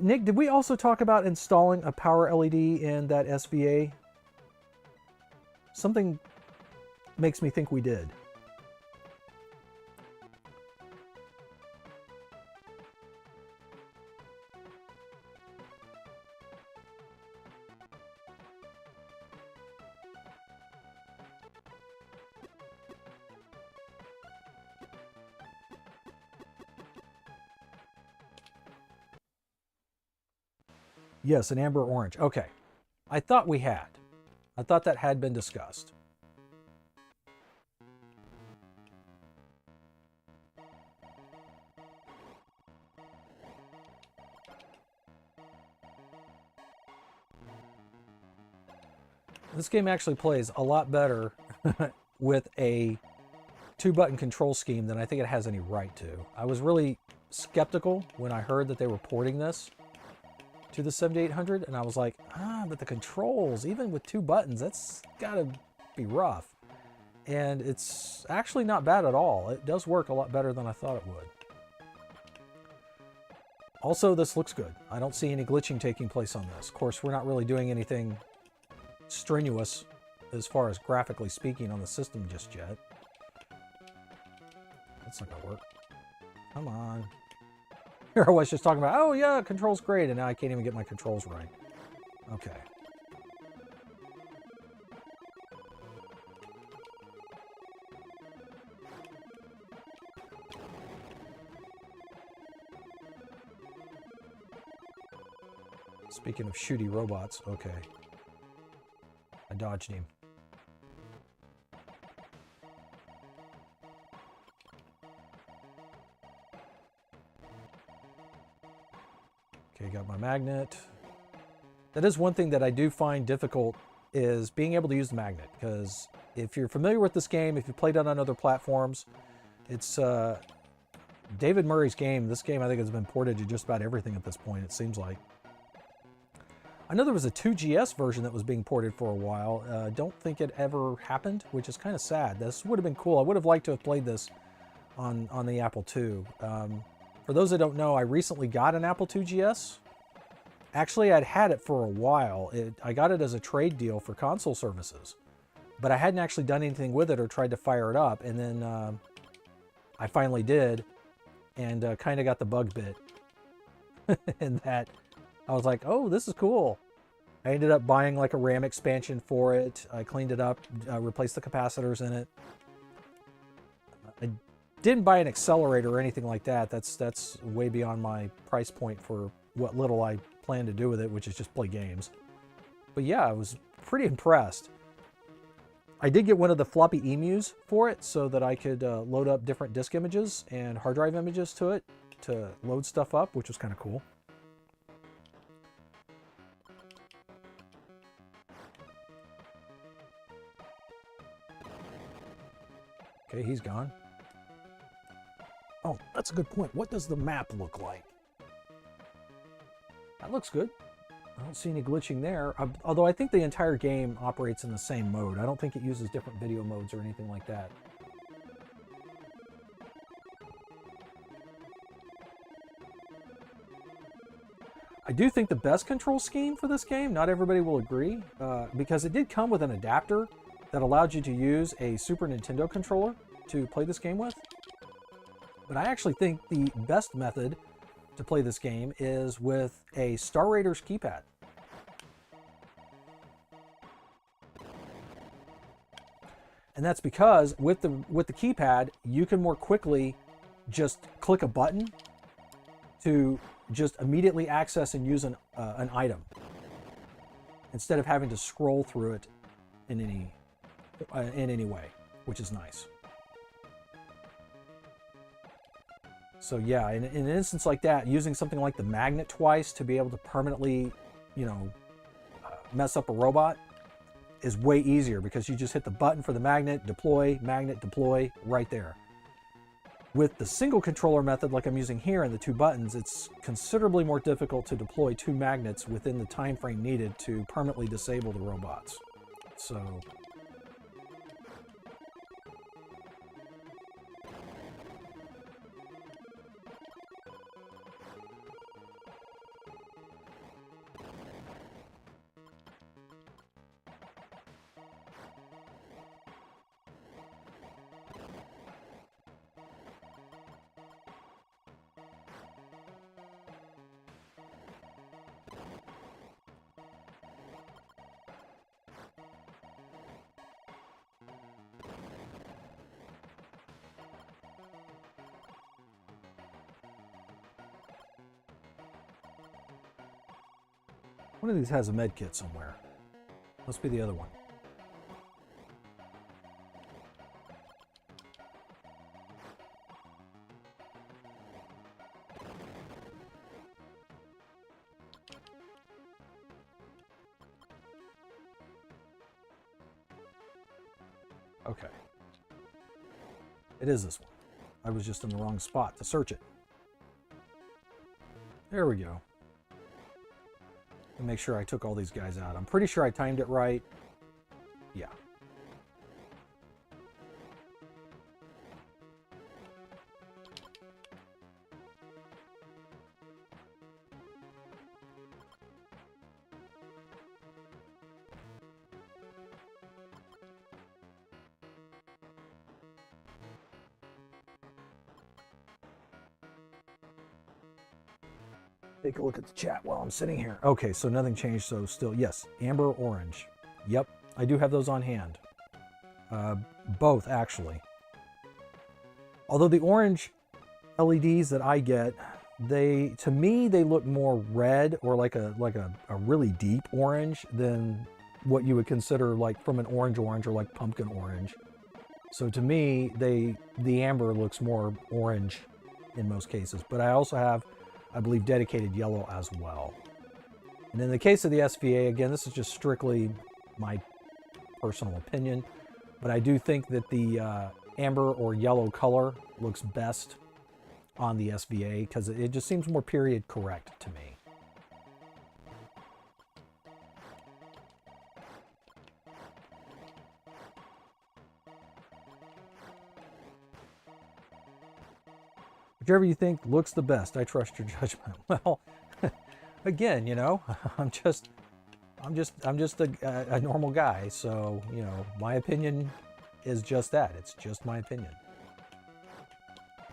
Speaker 1: Nick, did we also talk about installing a power LED in that SVA? Something makes me think we did. Yes, an amber orange. Okay. I thought we had. I thought that had been discussed. This game actually plays a lot better with a 2-button control scheme than I think it has any right to. I was really skeptical when I heard that they were porting this to the 7800, and I was like, but the controls, even with 2 buttons, that's gotta be rough. And it's actually not bad at all. It does work a lot better than I thought it would. Also, this looks good. I don't see any glitching taking place on this. Of course, we're not really doing anything strenuous as far as graphically speaking on the system just yet. That's not gonna work. Come on. Here I was just talking about, oh yeah, controls great, and now I can't even get my controls right. Okay. Speaking of shooty robots, okay. I dodged him. Okay, got my magnet. That is one thing that I do find difficult is being able to use the magnet, because if you're familiar with this game, if you played it on other platforms, it's David Murray's game, this game I think has been ported to just about everything at this point, it seems like. I know there was a 2GS version that was being ported for a while. Don't think it ever happened, which is kind of sad. This would have been cool. I would have liked to have played this on the Apple II. For those that don't know, I recently got an Apple II GS. Actually, I'd had it for a while. I got it as a trade deal for console services, but I hadn't actually done anything with it or tried to fire it up. And then I finally did, and kind of got the bug bit. And that I was like, oh, this is cool. I ended up buying like a RAM expansion for it. I cleaned it up, replaced the capacitors in it. I didn't buy an accelerator or anything like that. That's way beyond my price point for what little I plan to do with it, which is just play games. But yeah, I was pretty impressed. I did get one of the floppy emus for it so that I could load up different disk images and hard drive images to it to load stuff up, which was kind of cool. Okay, he's gone. Oh, that's a good point. What does the map look like? That looks good. I don't see any glitching there, although I think the entire game operates in the same mode. I don't think it uses different video modes or anything like that. I do think the best control scheme for this game, not everybody will agree, because it did come with an adapter that allowed you to use a Super Nintendo controller to play this game with. But I actually think the best method to play this game is with a Star Raiders keypad. And that's because with the keypad, you can more quickly just click a button to just immediately access and use an item instead of having to scroll through it in any way, which is nice. So yeah, in an instance like that, using something like the magnet twice to be able to permanently, mess up a robot is way easier because you just hit the button for the magnet deploy right there. With the single controller method like I'm using here and the two buttons, it's considerably more difficult to deploy two magnets within the time frame needed to permanently disable the robots. So one of these has a med kit somewhere. Must be the other one. Okay. It is this one. I was just in the wrong spot to search it. There we go. And make sure I took all these guys out. I'm pretty sure I timed it right. Yeah. Take a look at the chat while I'm sitting here. Okay, so nothing changed, so still, yes, amber, orange. Yep, I do have those on hand. Both, actually. Although the orange LEDs that I get, to me, they look more red or like a really deep orange than what you would consider like from an orange or like pumpkin orange. So to me, the amber looks more orange in most cases, but I also have, I believe, dedicated yellow as well. And in the case of the SVA, again, this is just strictly my personal opinion, but I do think that the amber or yellow color looks best on the SVA because it just seems more period correct to me. Whichever you think looks the best, I trust your judgment. Well, again, you know, I'm just a normal guy, so, you know, my opinion is just that. It's just my opinion.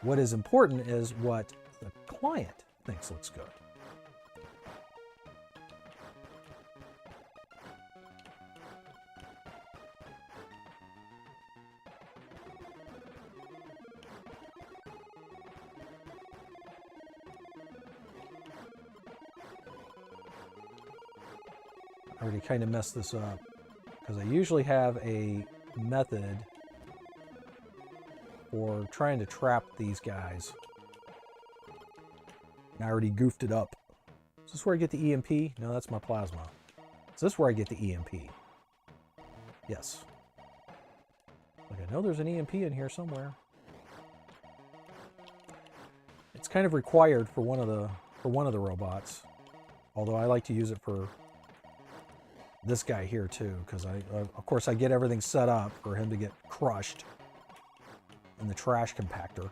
Speaker 1: What is important is what the client thinks looks good. I already kind of messed this up because I usually have a method for trying to trap these guys. And I already goofed it up. Is this where I get the EMP? No, that's my plasma. Is this where I get the EMP? Yes. Like, I know there's an EMP in here somewhere. It's kind of required for one of the robots. Although I like to use it for this guy here too, because of course I get everything set up for him to get crushed in the trash compactor.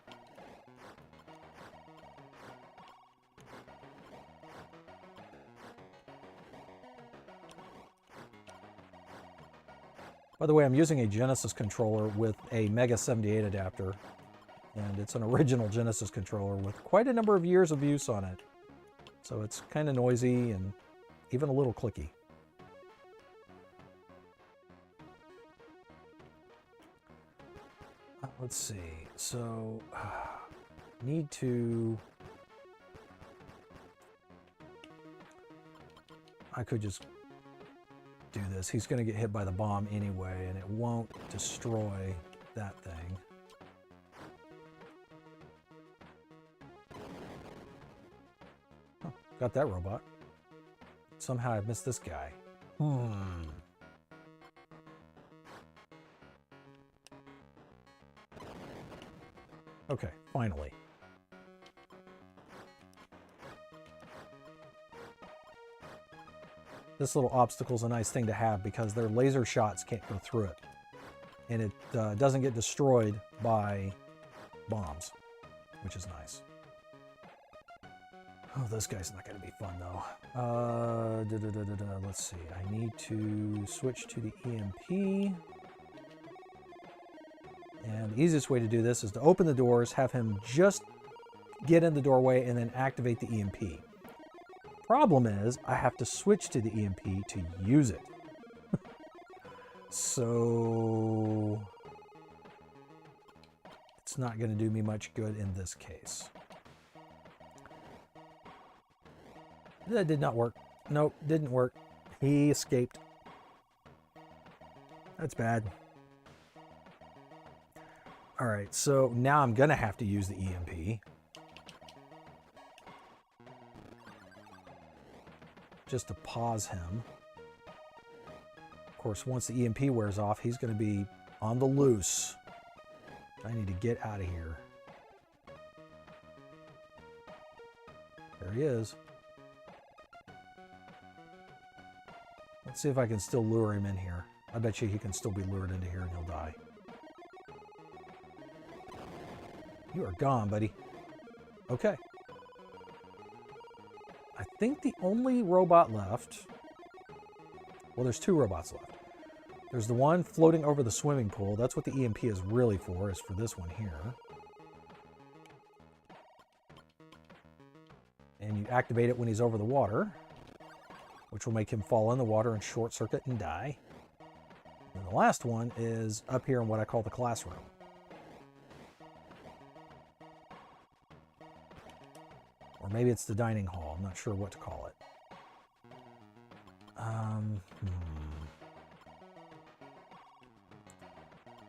Speaker 1: By the way, I'm using a Genesis controller with a Mega 78 adapter, and it's an original Genesis controller with quite a number of years of use on it. So it's kind of noisy and even a little clicky. Let's see, so need to, I could just do this. He's going to get hit by the bomb anyway, and it won't destroy that thing. Oh, got that robot. Somehow I missed this guy. Okay, finally. This little obstacle is a nice thing to have because their laser shots can't go through it. And it doesn't get destroyed by bombs, which is nice. Oh, this guy's not going to be fun, though. Let's see. I need to switch to the EMP. And the easiest way to do this is to open the doors, have him just get in the doorway, and then activate the EMP. Problem is, I have to switch to the EMP to use it. So it's not going to do me much good in this case. That did not work. Nope, didn't work. He escaped. That's bad. All right, so now I'm gonna have to use the EMP. Just to pause him. Of course, once the EMP wears off, he's gonna be on the loose. I need to get out of here. There he is. Let's see if I can still lure him in here. I bet you he can still be lured into here and he'll die. You are gone, buddy. Okay. I think the only robot left... Well, there's two robots left. There's the one floating over the swimming pool. That's what the EMP is really for, is for this one here. And you activate it when he's over the water, which will make him fall in the water and short circuit and die. And the last one is up here in what I call the classroom. Or maybe it's the dining hall. I'm not sure what to call it.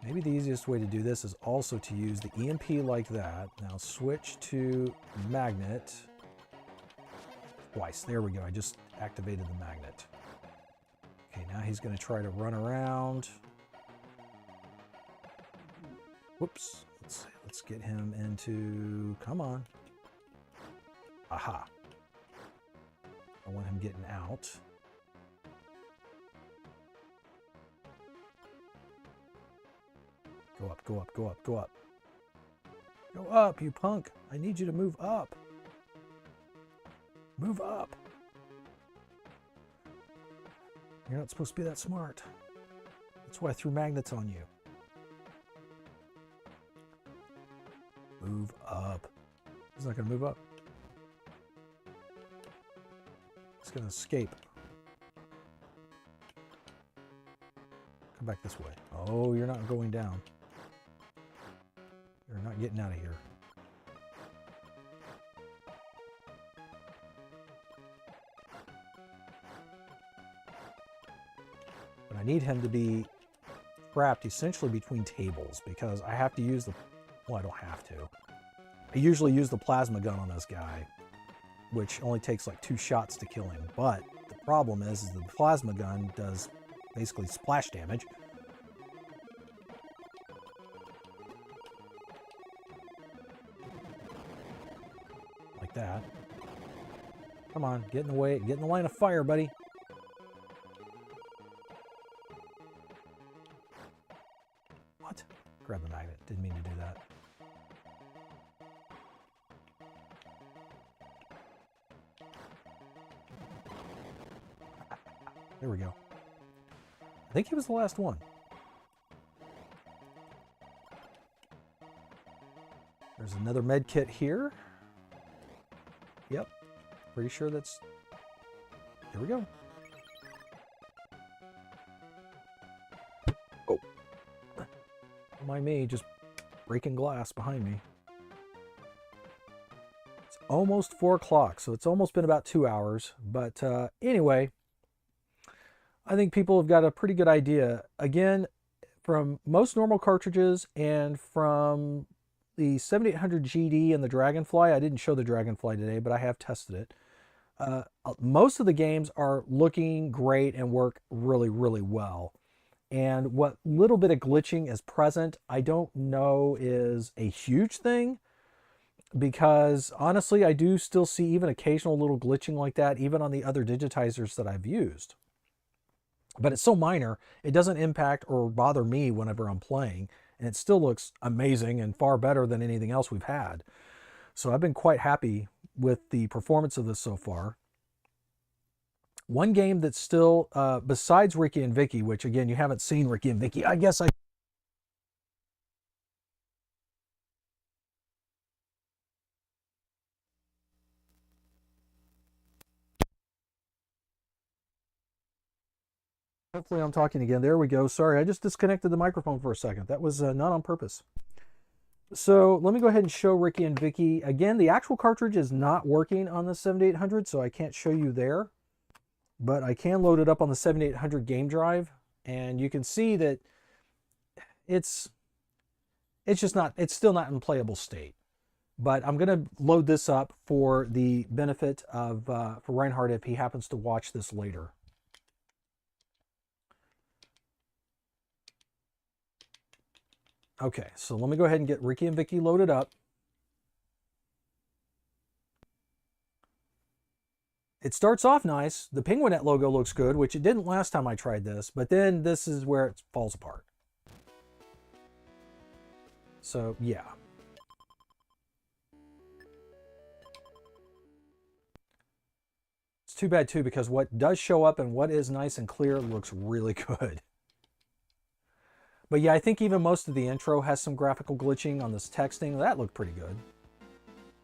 Speaker 1: Maybe the easiest way to do this is also to use the EMP like that. Now switch to magnet twice. There we go. I just activated the magnet. Okay, now he's going to try to run around. Whoops. Let's get him into, come on. Aha. I want him getting out. Go up, go up, go up, go up. Go up, you punk. I need you to move up. Move up. You're not supposed to be that smart. That's why I threw magnets on you. Move up. He's not going to move up. He's going to escape. Come back this way. Oh, you're not going down. You're not getting out of here. But I need him to be trapped essentially between tables because I have to use the, well, I don't have to. I usually use the plasma gun on this guy, which only takes like 2 shots to kill him. But the problem is the plasma gun does basically splash damage. Like that. Come on, get in the way, get in the line of fire, buddy. What? Grab the magnet. Didn't mean to do that. There we go. I think he was the last one. There's another med kit here. Yep. Pretty sure that's... Here we go. Oh. Don't mind me, just breaking glass behind me. It's almost 4 o'clock, so it's almost been about 2 hours. But anyway... I think people have got a pretty good idea. Again, from most normal cartridges and from the 7800 GD and the Dragonfly, I didn't show the Dragonfly today, but I have tested it. Most of the games are looking great and work really, really well. And what little bit of glitching is present, I don't know is a huge thing, because honestly, I do still see even occasional little glitching like that, even on the other digitizers that I've used. But it's so minor, it doesn't impact or bother me whenever I'm playing, and it still looks amazing and far better than anything else we've had. So I've been quite happy with the performance of this so far. One game that's still, besides Rikki and Vikki, which again, you haven't seen Rikki and Vikki, I guess I... Hopefully I'm talking again. There we go. Sorry, I just disconnected the microphone for a second. That was not on purpose. So let me go ahead and show Rikki and Vikki. Again, the actual cartridge is not working on the 7800, so I can't show you there. But I can load it up on the 7800 game drive, and you can see that it's still not in playable state. But I'm going to load this up for the benefit of for Reinhardt if he happens to watch this later. Okay, so let me go ahead and get Rikki and Vikki loaded up. It starts off nice. The Penguinette logo looks good, which it didn't last time I tried this, but then this is where it falls apart. So, yeah. It's too bad, too, because what does show up and what is nice and clear looks really good. But yeah, I think even most of the intro has some graphical glitching on this texting. That looked pretty good.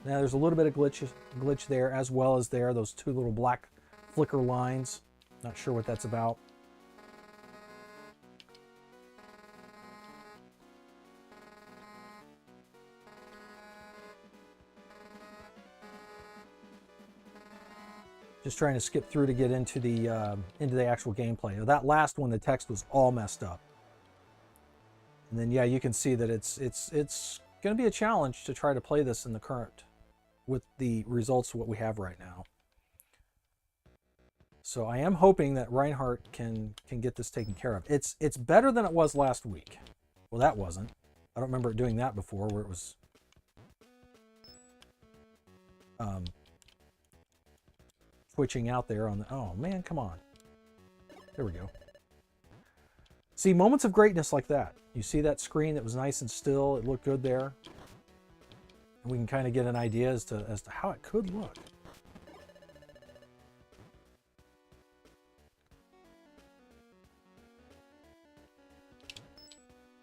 Speaker 1: Now there's a little bit of glitch there, as well as those 2 little black flicker lines. Not sure what that's about. Just trying to skip through to get into the actual gameplay. That last one, the text was all messed up. And then, yeah, you can see that it's going to be a challenge to try to play this in the current with the results of what we have right now. So I am hoping that Reinhardt can get this taken care of. It's better than it was last week. Well, that wasn't. I don't remember it doing that before, where it was switching out there on the, oh man, come on. There we go. See, moments of greatness like that. You see that screen that was nice and still, it looked good there. And we can kind of get an idea as to how it could look.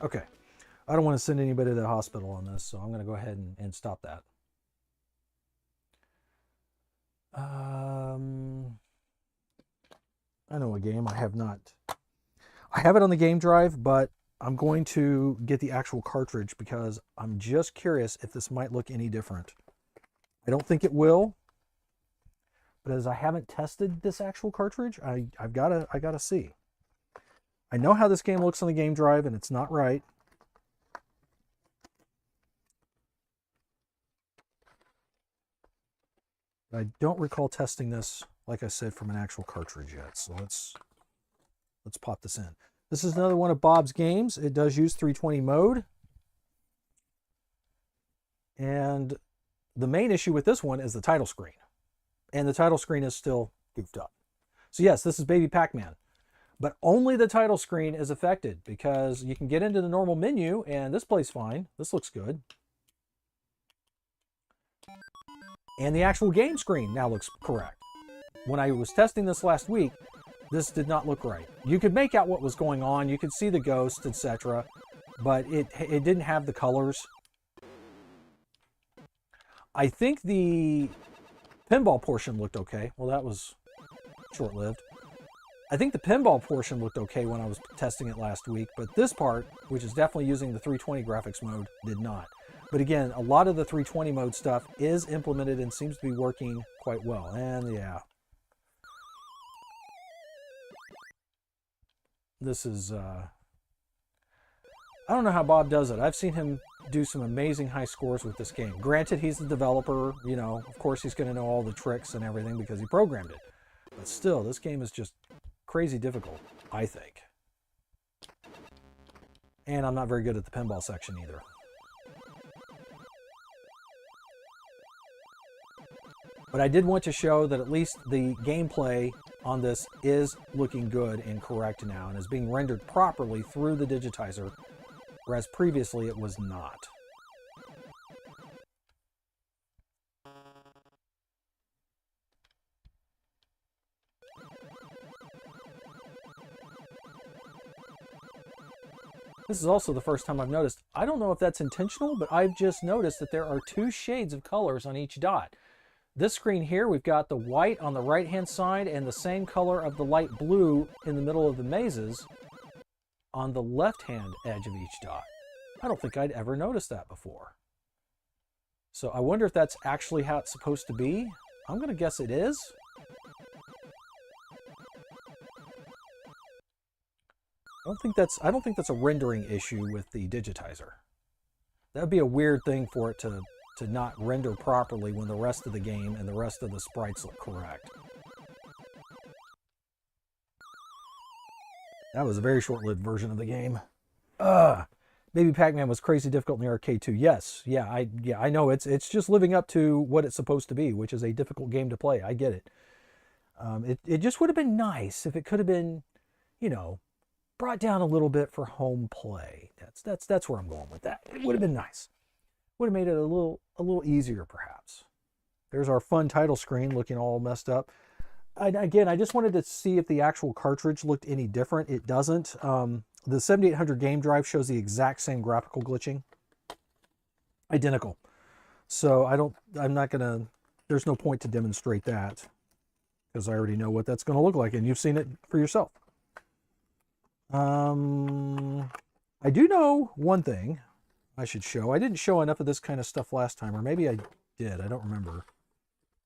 Speaker 1: Okay, I don't want to send anybody to the hospital on this, so I'm going to go ahead and stop that. I know a game I have not. I have it on the game drive, but I'm going to get the actual cartridge because I'm just curious if this might look any different. I don't think it will, but as I haven't tested this actual cartridge, I gotta see. I know how this game looks on the game drive, and it's not right. I don't recall testing this, like I said, from an actual cartridge yet. So let's pop this in. This is another one of Bob's games. It does use 320 mode. And the main issue with this one is the title screen. And the title screen is still goofed up. So yes, this is Baby Pac-Man. But only the title screen is affected because you can get into the normal menu and this plays fine. This looks good. And the actual game screen now looks correct. When I was testing this last week, this did not look right. You could make out what was going on. You could see the ghost, etc. But it didn't have the colors. I think the pinball portion looked okay. Well, that was short-lived. I think the pinball portion looked okay when I was testing it last week, but this part, which is definitely using the 320 graphics mode, did not. But again, a lot of the 320 mode stuff is implemented and seems to be working quite well. And yeah. This is, I don't know how Bob does it. I've seen him do some amazing high scores with this game. Granted, he's the developer, you know, of course he's going to know all the tricks and everything because he programmed it. But still, this game is just crazy difficult, I think. And I'm not very good at the pinball section either. But I did want to show that at least the gameplay on this is looking good and correct now and is being rendered properly through the digitizer, whereas previously it was not. This is also the first time I've noticed, I don't know if that's intentional, but I've just noticed that there are two shades of colors on each dot. This screen here, we've got the white on the right-hand side and the same color of the light blue in the middle of the mazes on the left-hand edge of each dot. I don't think I'd ever noticed that before. So I wonder if that's actually how it's supposed to be. I'm going to guess it is. I don't think that's a rendering issue with the digitizer. That would be a weird thing for it to not render properly when the rest of the game and the rest of the sprites look correct. That was a very short-lived version of the game. Baby Pac-Man was crazy difficult in the arcade too. Yes, yeah, I know it's just living up to what it's supposed to be, which is a difficult game to play. I get it. It just would have been nice if it could have been, you know, brought down a little bit for home play. That's where I'm going with that. It would have been nice. Would have made it a little easier, perhaps. There's our fun title screen looking all messed up. Again, I just wanted to see if the actual cartridge looked any different. It doesn't. The 7800 game drive shows the exact same graphical glitching. Identical. So I'm not gonna, there's no point to demonstrate that because I already know what that's gonna look like and you've seen it for yourself. I do know one thing I should show. I didn't show enough of this kind of stuff last time, or maybe I did. I don't remember.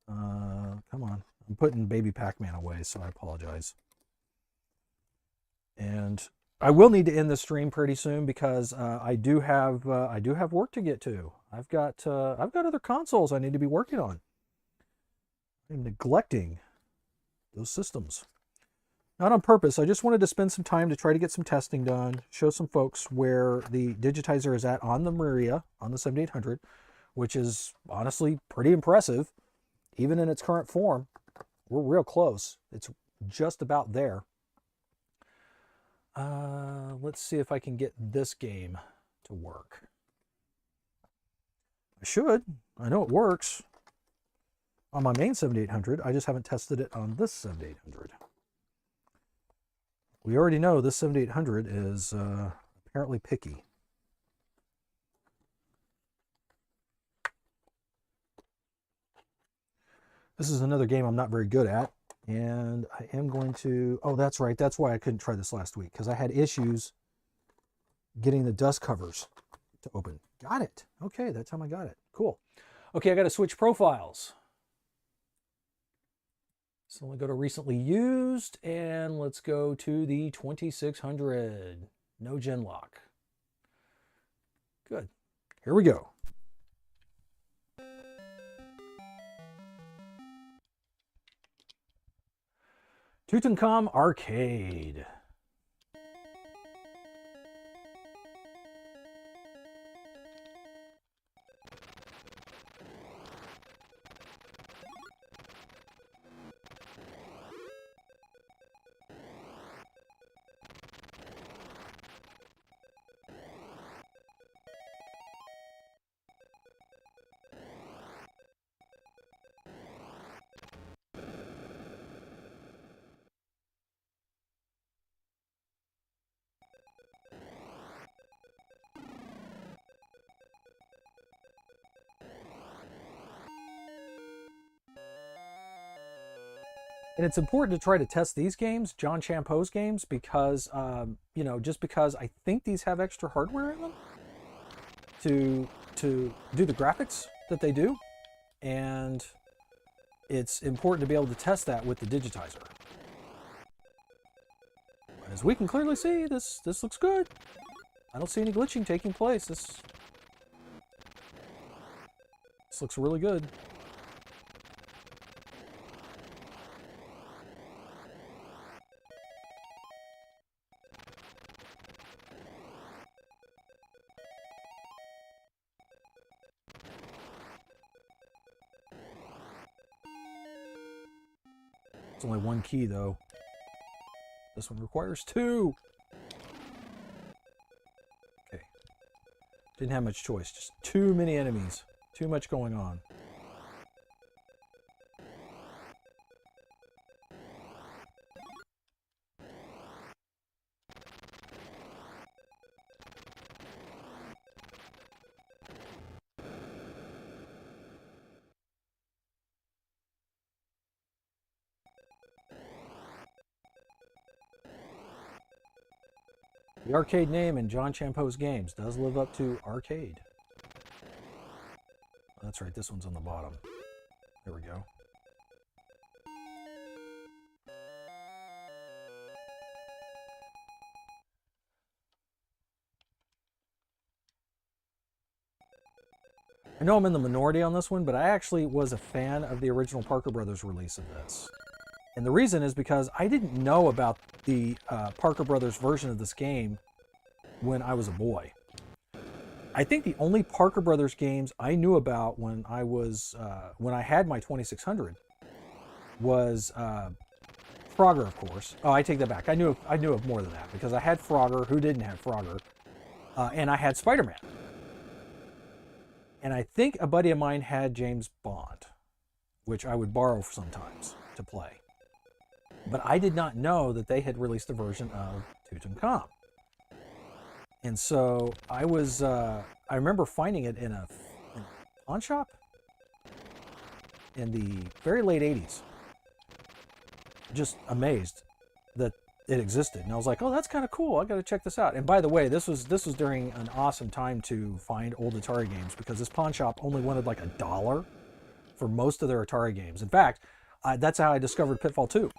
Speaker 1: Come on. I'm putting Baby Pac-Man away, so I apologize. And I will need to end the stream pretty soon because I do have work to get to. I've got other consoles I need to be working on. I'm neglecting those systems. Not on purpose. I just wanted to spend some time to try to get some testing done, show some folks where the digitizer is at on the Maria, on the 7800, which is honestly pretty impressive. Even in its current form, we're real close. It's just about there. Let's see if I can get this game to work. I should. I know it works on my main 7800. I just haven't tested it on this 7800. We already know this 7800 is apparently picky. This is another game I'm not very good at, and I am going to... Oh, that's right. That's why I couldn't try this last week, because I had issues getting the dust covers to open. Got it. Okay, that time I got it. Cool. Okay, I got to switch profiles. So let me go to recently used, and let's go to the 2600. No gen lock. Good. Here we go. Tutankham Arcade. And it's important to try to test these games, John Champo's games, because, you know, just because I think these have extra hardware in them to do the graphics that they do. And it's important to be able to test that with the digitizer. As we can clearly see, this looks good. I don't see any glitching taking place. This looks really good. It's only one key though. This one requires two. Okay. Didn't have much choice. Just too many enemies. Too much going on. The arcade name in John Champo's games does live up to arcade. That's right, this one's on the bottom. There we go. I know I'm in the minority on this one, but I actually was a fan of the original Parker Brothers release of this. And the reason is because I didn't know about the Parker Brothers version of this game when I was a boy. I think the only Parker Brothers games I knew about when I was when I had my 2600 was Frogger, of course. Oh, I take that back. I knew of more than that because I had Frogger. Who didn't have Frogger? And I had Spider-Man. And I think a buddy of mine had James Bond, which I would borrow sometimes to play. But I did not know that they had released a version of Tutankham. And so I was, I remember finding it in a pawn shop in the very late 80s. Just amazed that it existed. And I was like, oh, that's kind of cool. I got to check this out. And by the way, this was during an awesome time to find old Atari games because this pawn shop only wanted like $1 for most of their Atari games. In fact, that's how I discovered Pitfall II.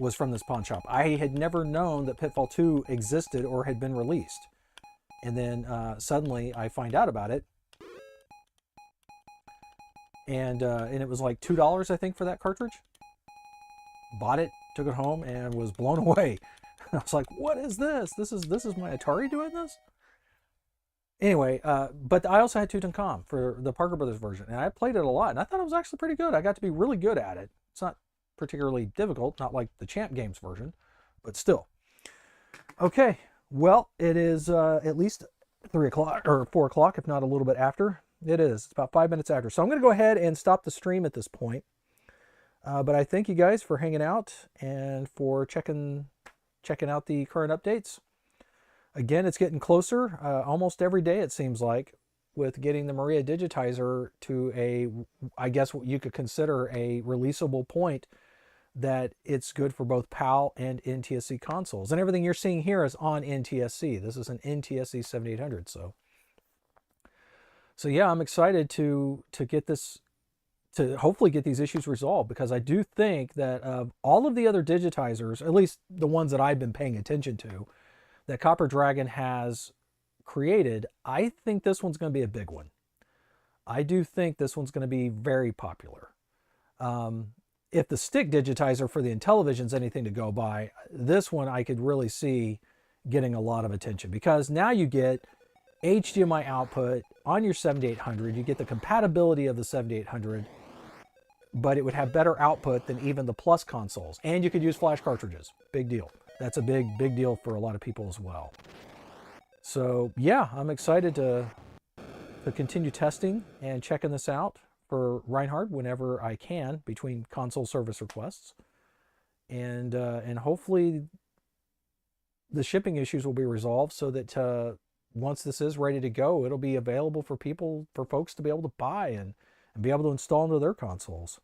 Speaker 1: Was from this pawn shop. I had never known that Pitfall II existed or had been released. And then suddenly I find out about it. And it was like $2, I think, for that cartridge. Bought it, took it home and was blown away. I was like, what is this? This is my Atari doing this? Anyway, but I also had Tutankham for the Parker Brothers version, and I played it a lot, and I thought it was actually pretty good. I got to be really good at it. It's not particularly difficult, not like the Champ Games version, but still. Okay, well, it is at least 3 o'clock or 4 o'clock, if not a little bit after. It is. It's about 5 minutes after. So I'm going to go ahead and stop the stream at this point. But I thank you guys for hanging out and for checking out the current updates. Again, it's getting closer almost every day, it seems like, with getting the MARIAdigitizer to a, I guess what you could consider a releasable point that it's good for both PAL and NTSC consoles. And everything you're seeing here is on NTSC. This is an NTSC 7800. So yeah, I'm excited to get this, to hopefully get these issues resolved, because I do think that of all of the other digitizers, at least the ones that I've been paying attention to, that Copper Dragon has created, I think this one's going to be a big one. I do think this one's going to be very popular. If the stick digitizer for the Intellivision's anything to go by, this one I could really see getting a lot of attention, because now you get HDMI output on your 7800. You get the compatibility of the 7800, but it would have better output than even the Plus consoles. And you could use flash cartridges. Big deal. That's a big deal for a lot of people as well. So yeah, I'm excited to continue testing and checking this out for Reinhardt whenever I can between console service requests. And hopefully the shipping issues will be resolved so that once this is ready to go, it'll be available for folks to be able to buy and be able to install into their consoles.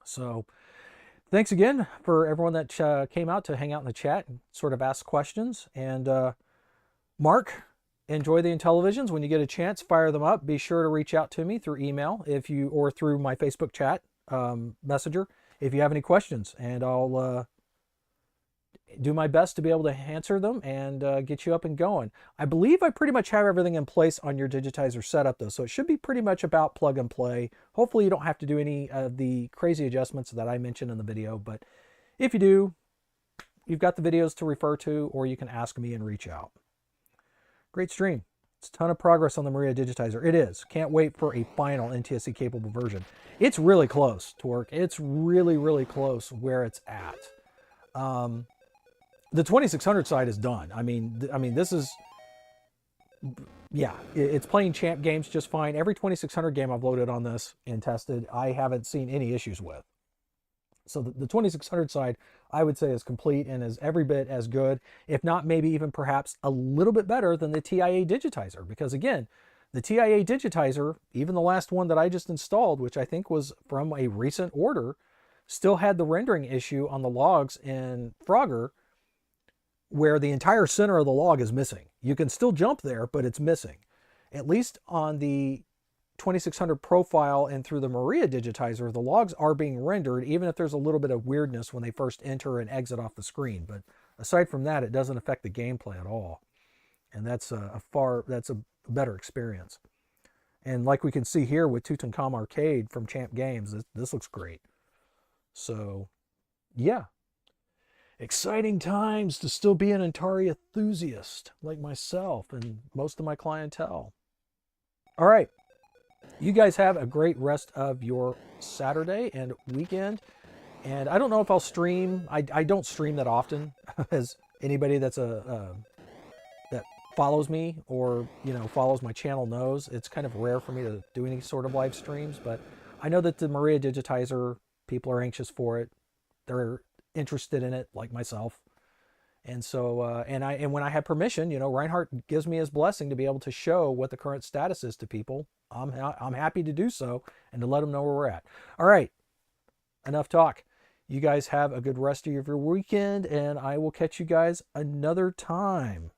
Speaker 1: So thanks again for everyone that came out to hang out in the chat and sort of ask questions. And Mark, enjoy the Intellivisions. When you get a chance, fire them up. Be sure to reach out to me through email or through my Facebook chat messenger if you have any questions, and I'll do my best to be able to answer them and get you up and going. I believe I pretty much have everything in place on your digitizer setup though, so it should be pretty much about plug and play. Hopefully you don't have to do any of the crazy adjustments that I mentioned in the video, but if you do, you've got the videos to refer to, or you can ask me and reach out. Great stream. It's a ton of progress on the MARIAdigitizer. It is. Can't wait for a final NTSC capable version. It's really close to work. It's really close where it's at. The 2600 side is done. I mean, this is, yeah, it's playing Champ Games just fine. Every 2600 game I've loaded on this and tested, I haven't seen any issues with. So the 2600 side, I would say, is complete and is every bit as good, if not maybe even perhaps a little bit better than the TIA digitizer. Because again, the TIA digitizer, even the last one that I just installed, which I think was from a recent order, still had the rendering issue on the logs in Frogger, where the entire center of the log is missing. You can still jump there, but it's missing. At least on the 2600 profile and through the MARIAdigitizer, the logs are being rendered, even if there's a little bit of weirdness when they first enter and exit off the screen. But aside from that, it doesn't affect the gameplay at all. And that's a better experience. And like we can see here with Tutankham Arcade from Champ Games, this looks great. So yeah, exciting times to still be an Atari enthusiast like myself and most of my clientele. All right. You guys have a great rest of your Saturday and weekend. And I don't know if I'll stream. I don't stream that often, as anybody that's that follows me or follows my channel knows. It's kind of rare for me to do any sort of live streams, but I know that the MARIAdigitizer, people are anxious for it. They're interested in it, like myself. And so, and when I have permission, Reinhardt gives me his blessing to be able to show what the current status is to people. I'm happy to do so and to let them know where we're at. All right, enough talk. You guys have a good rest of your weekend, and I will catch you guys another time.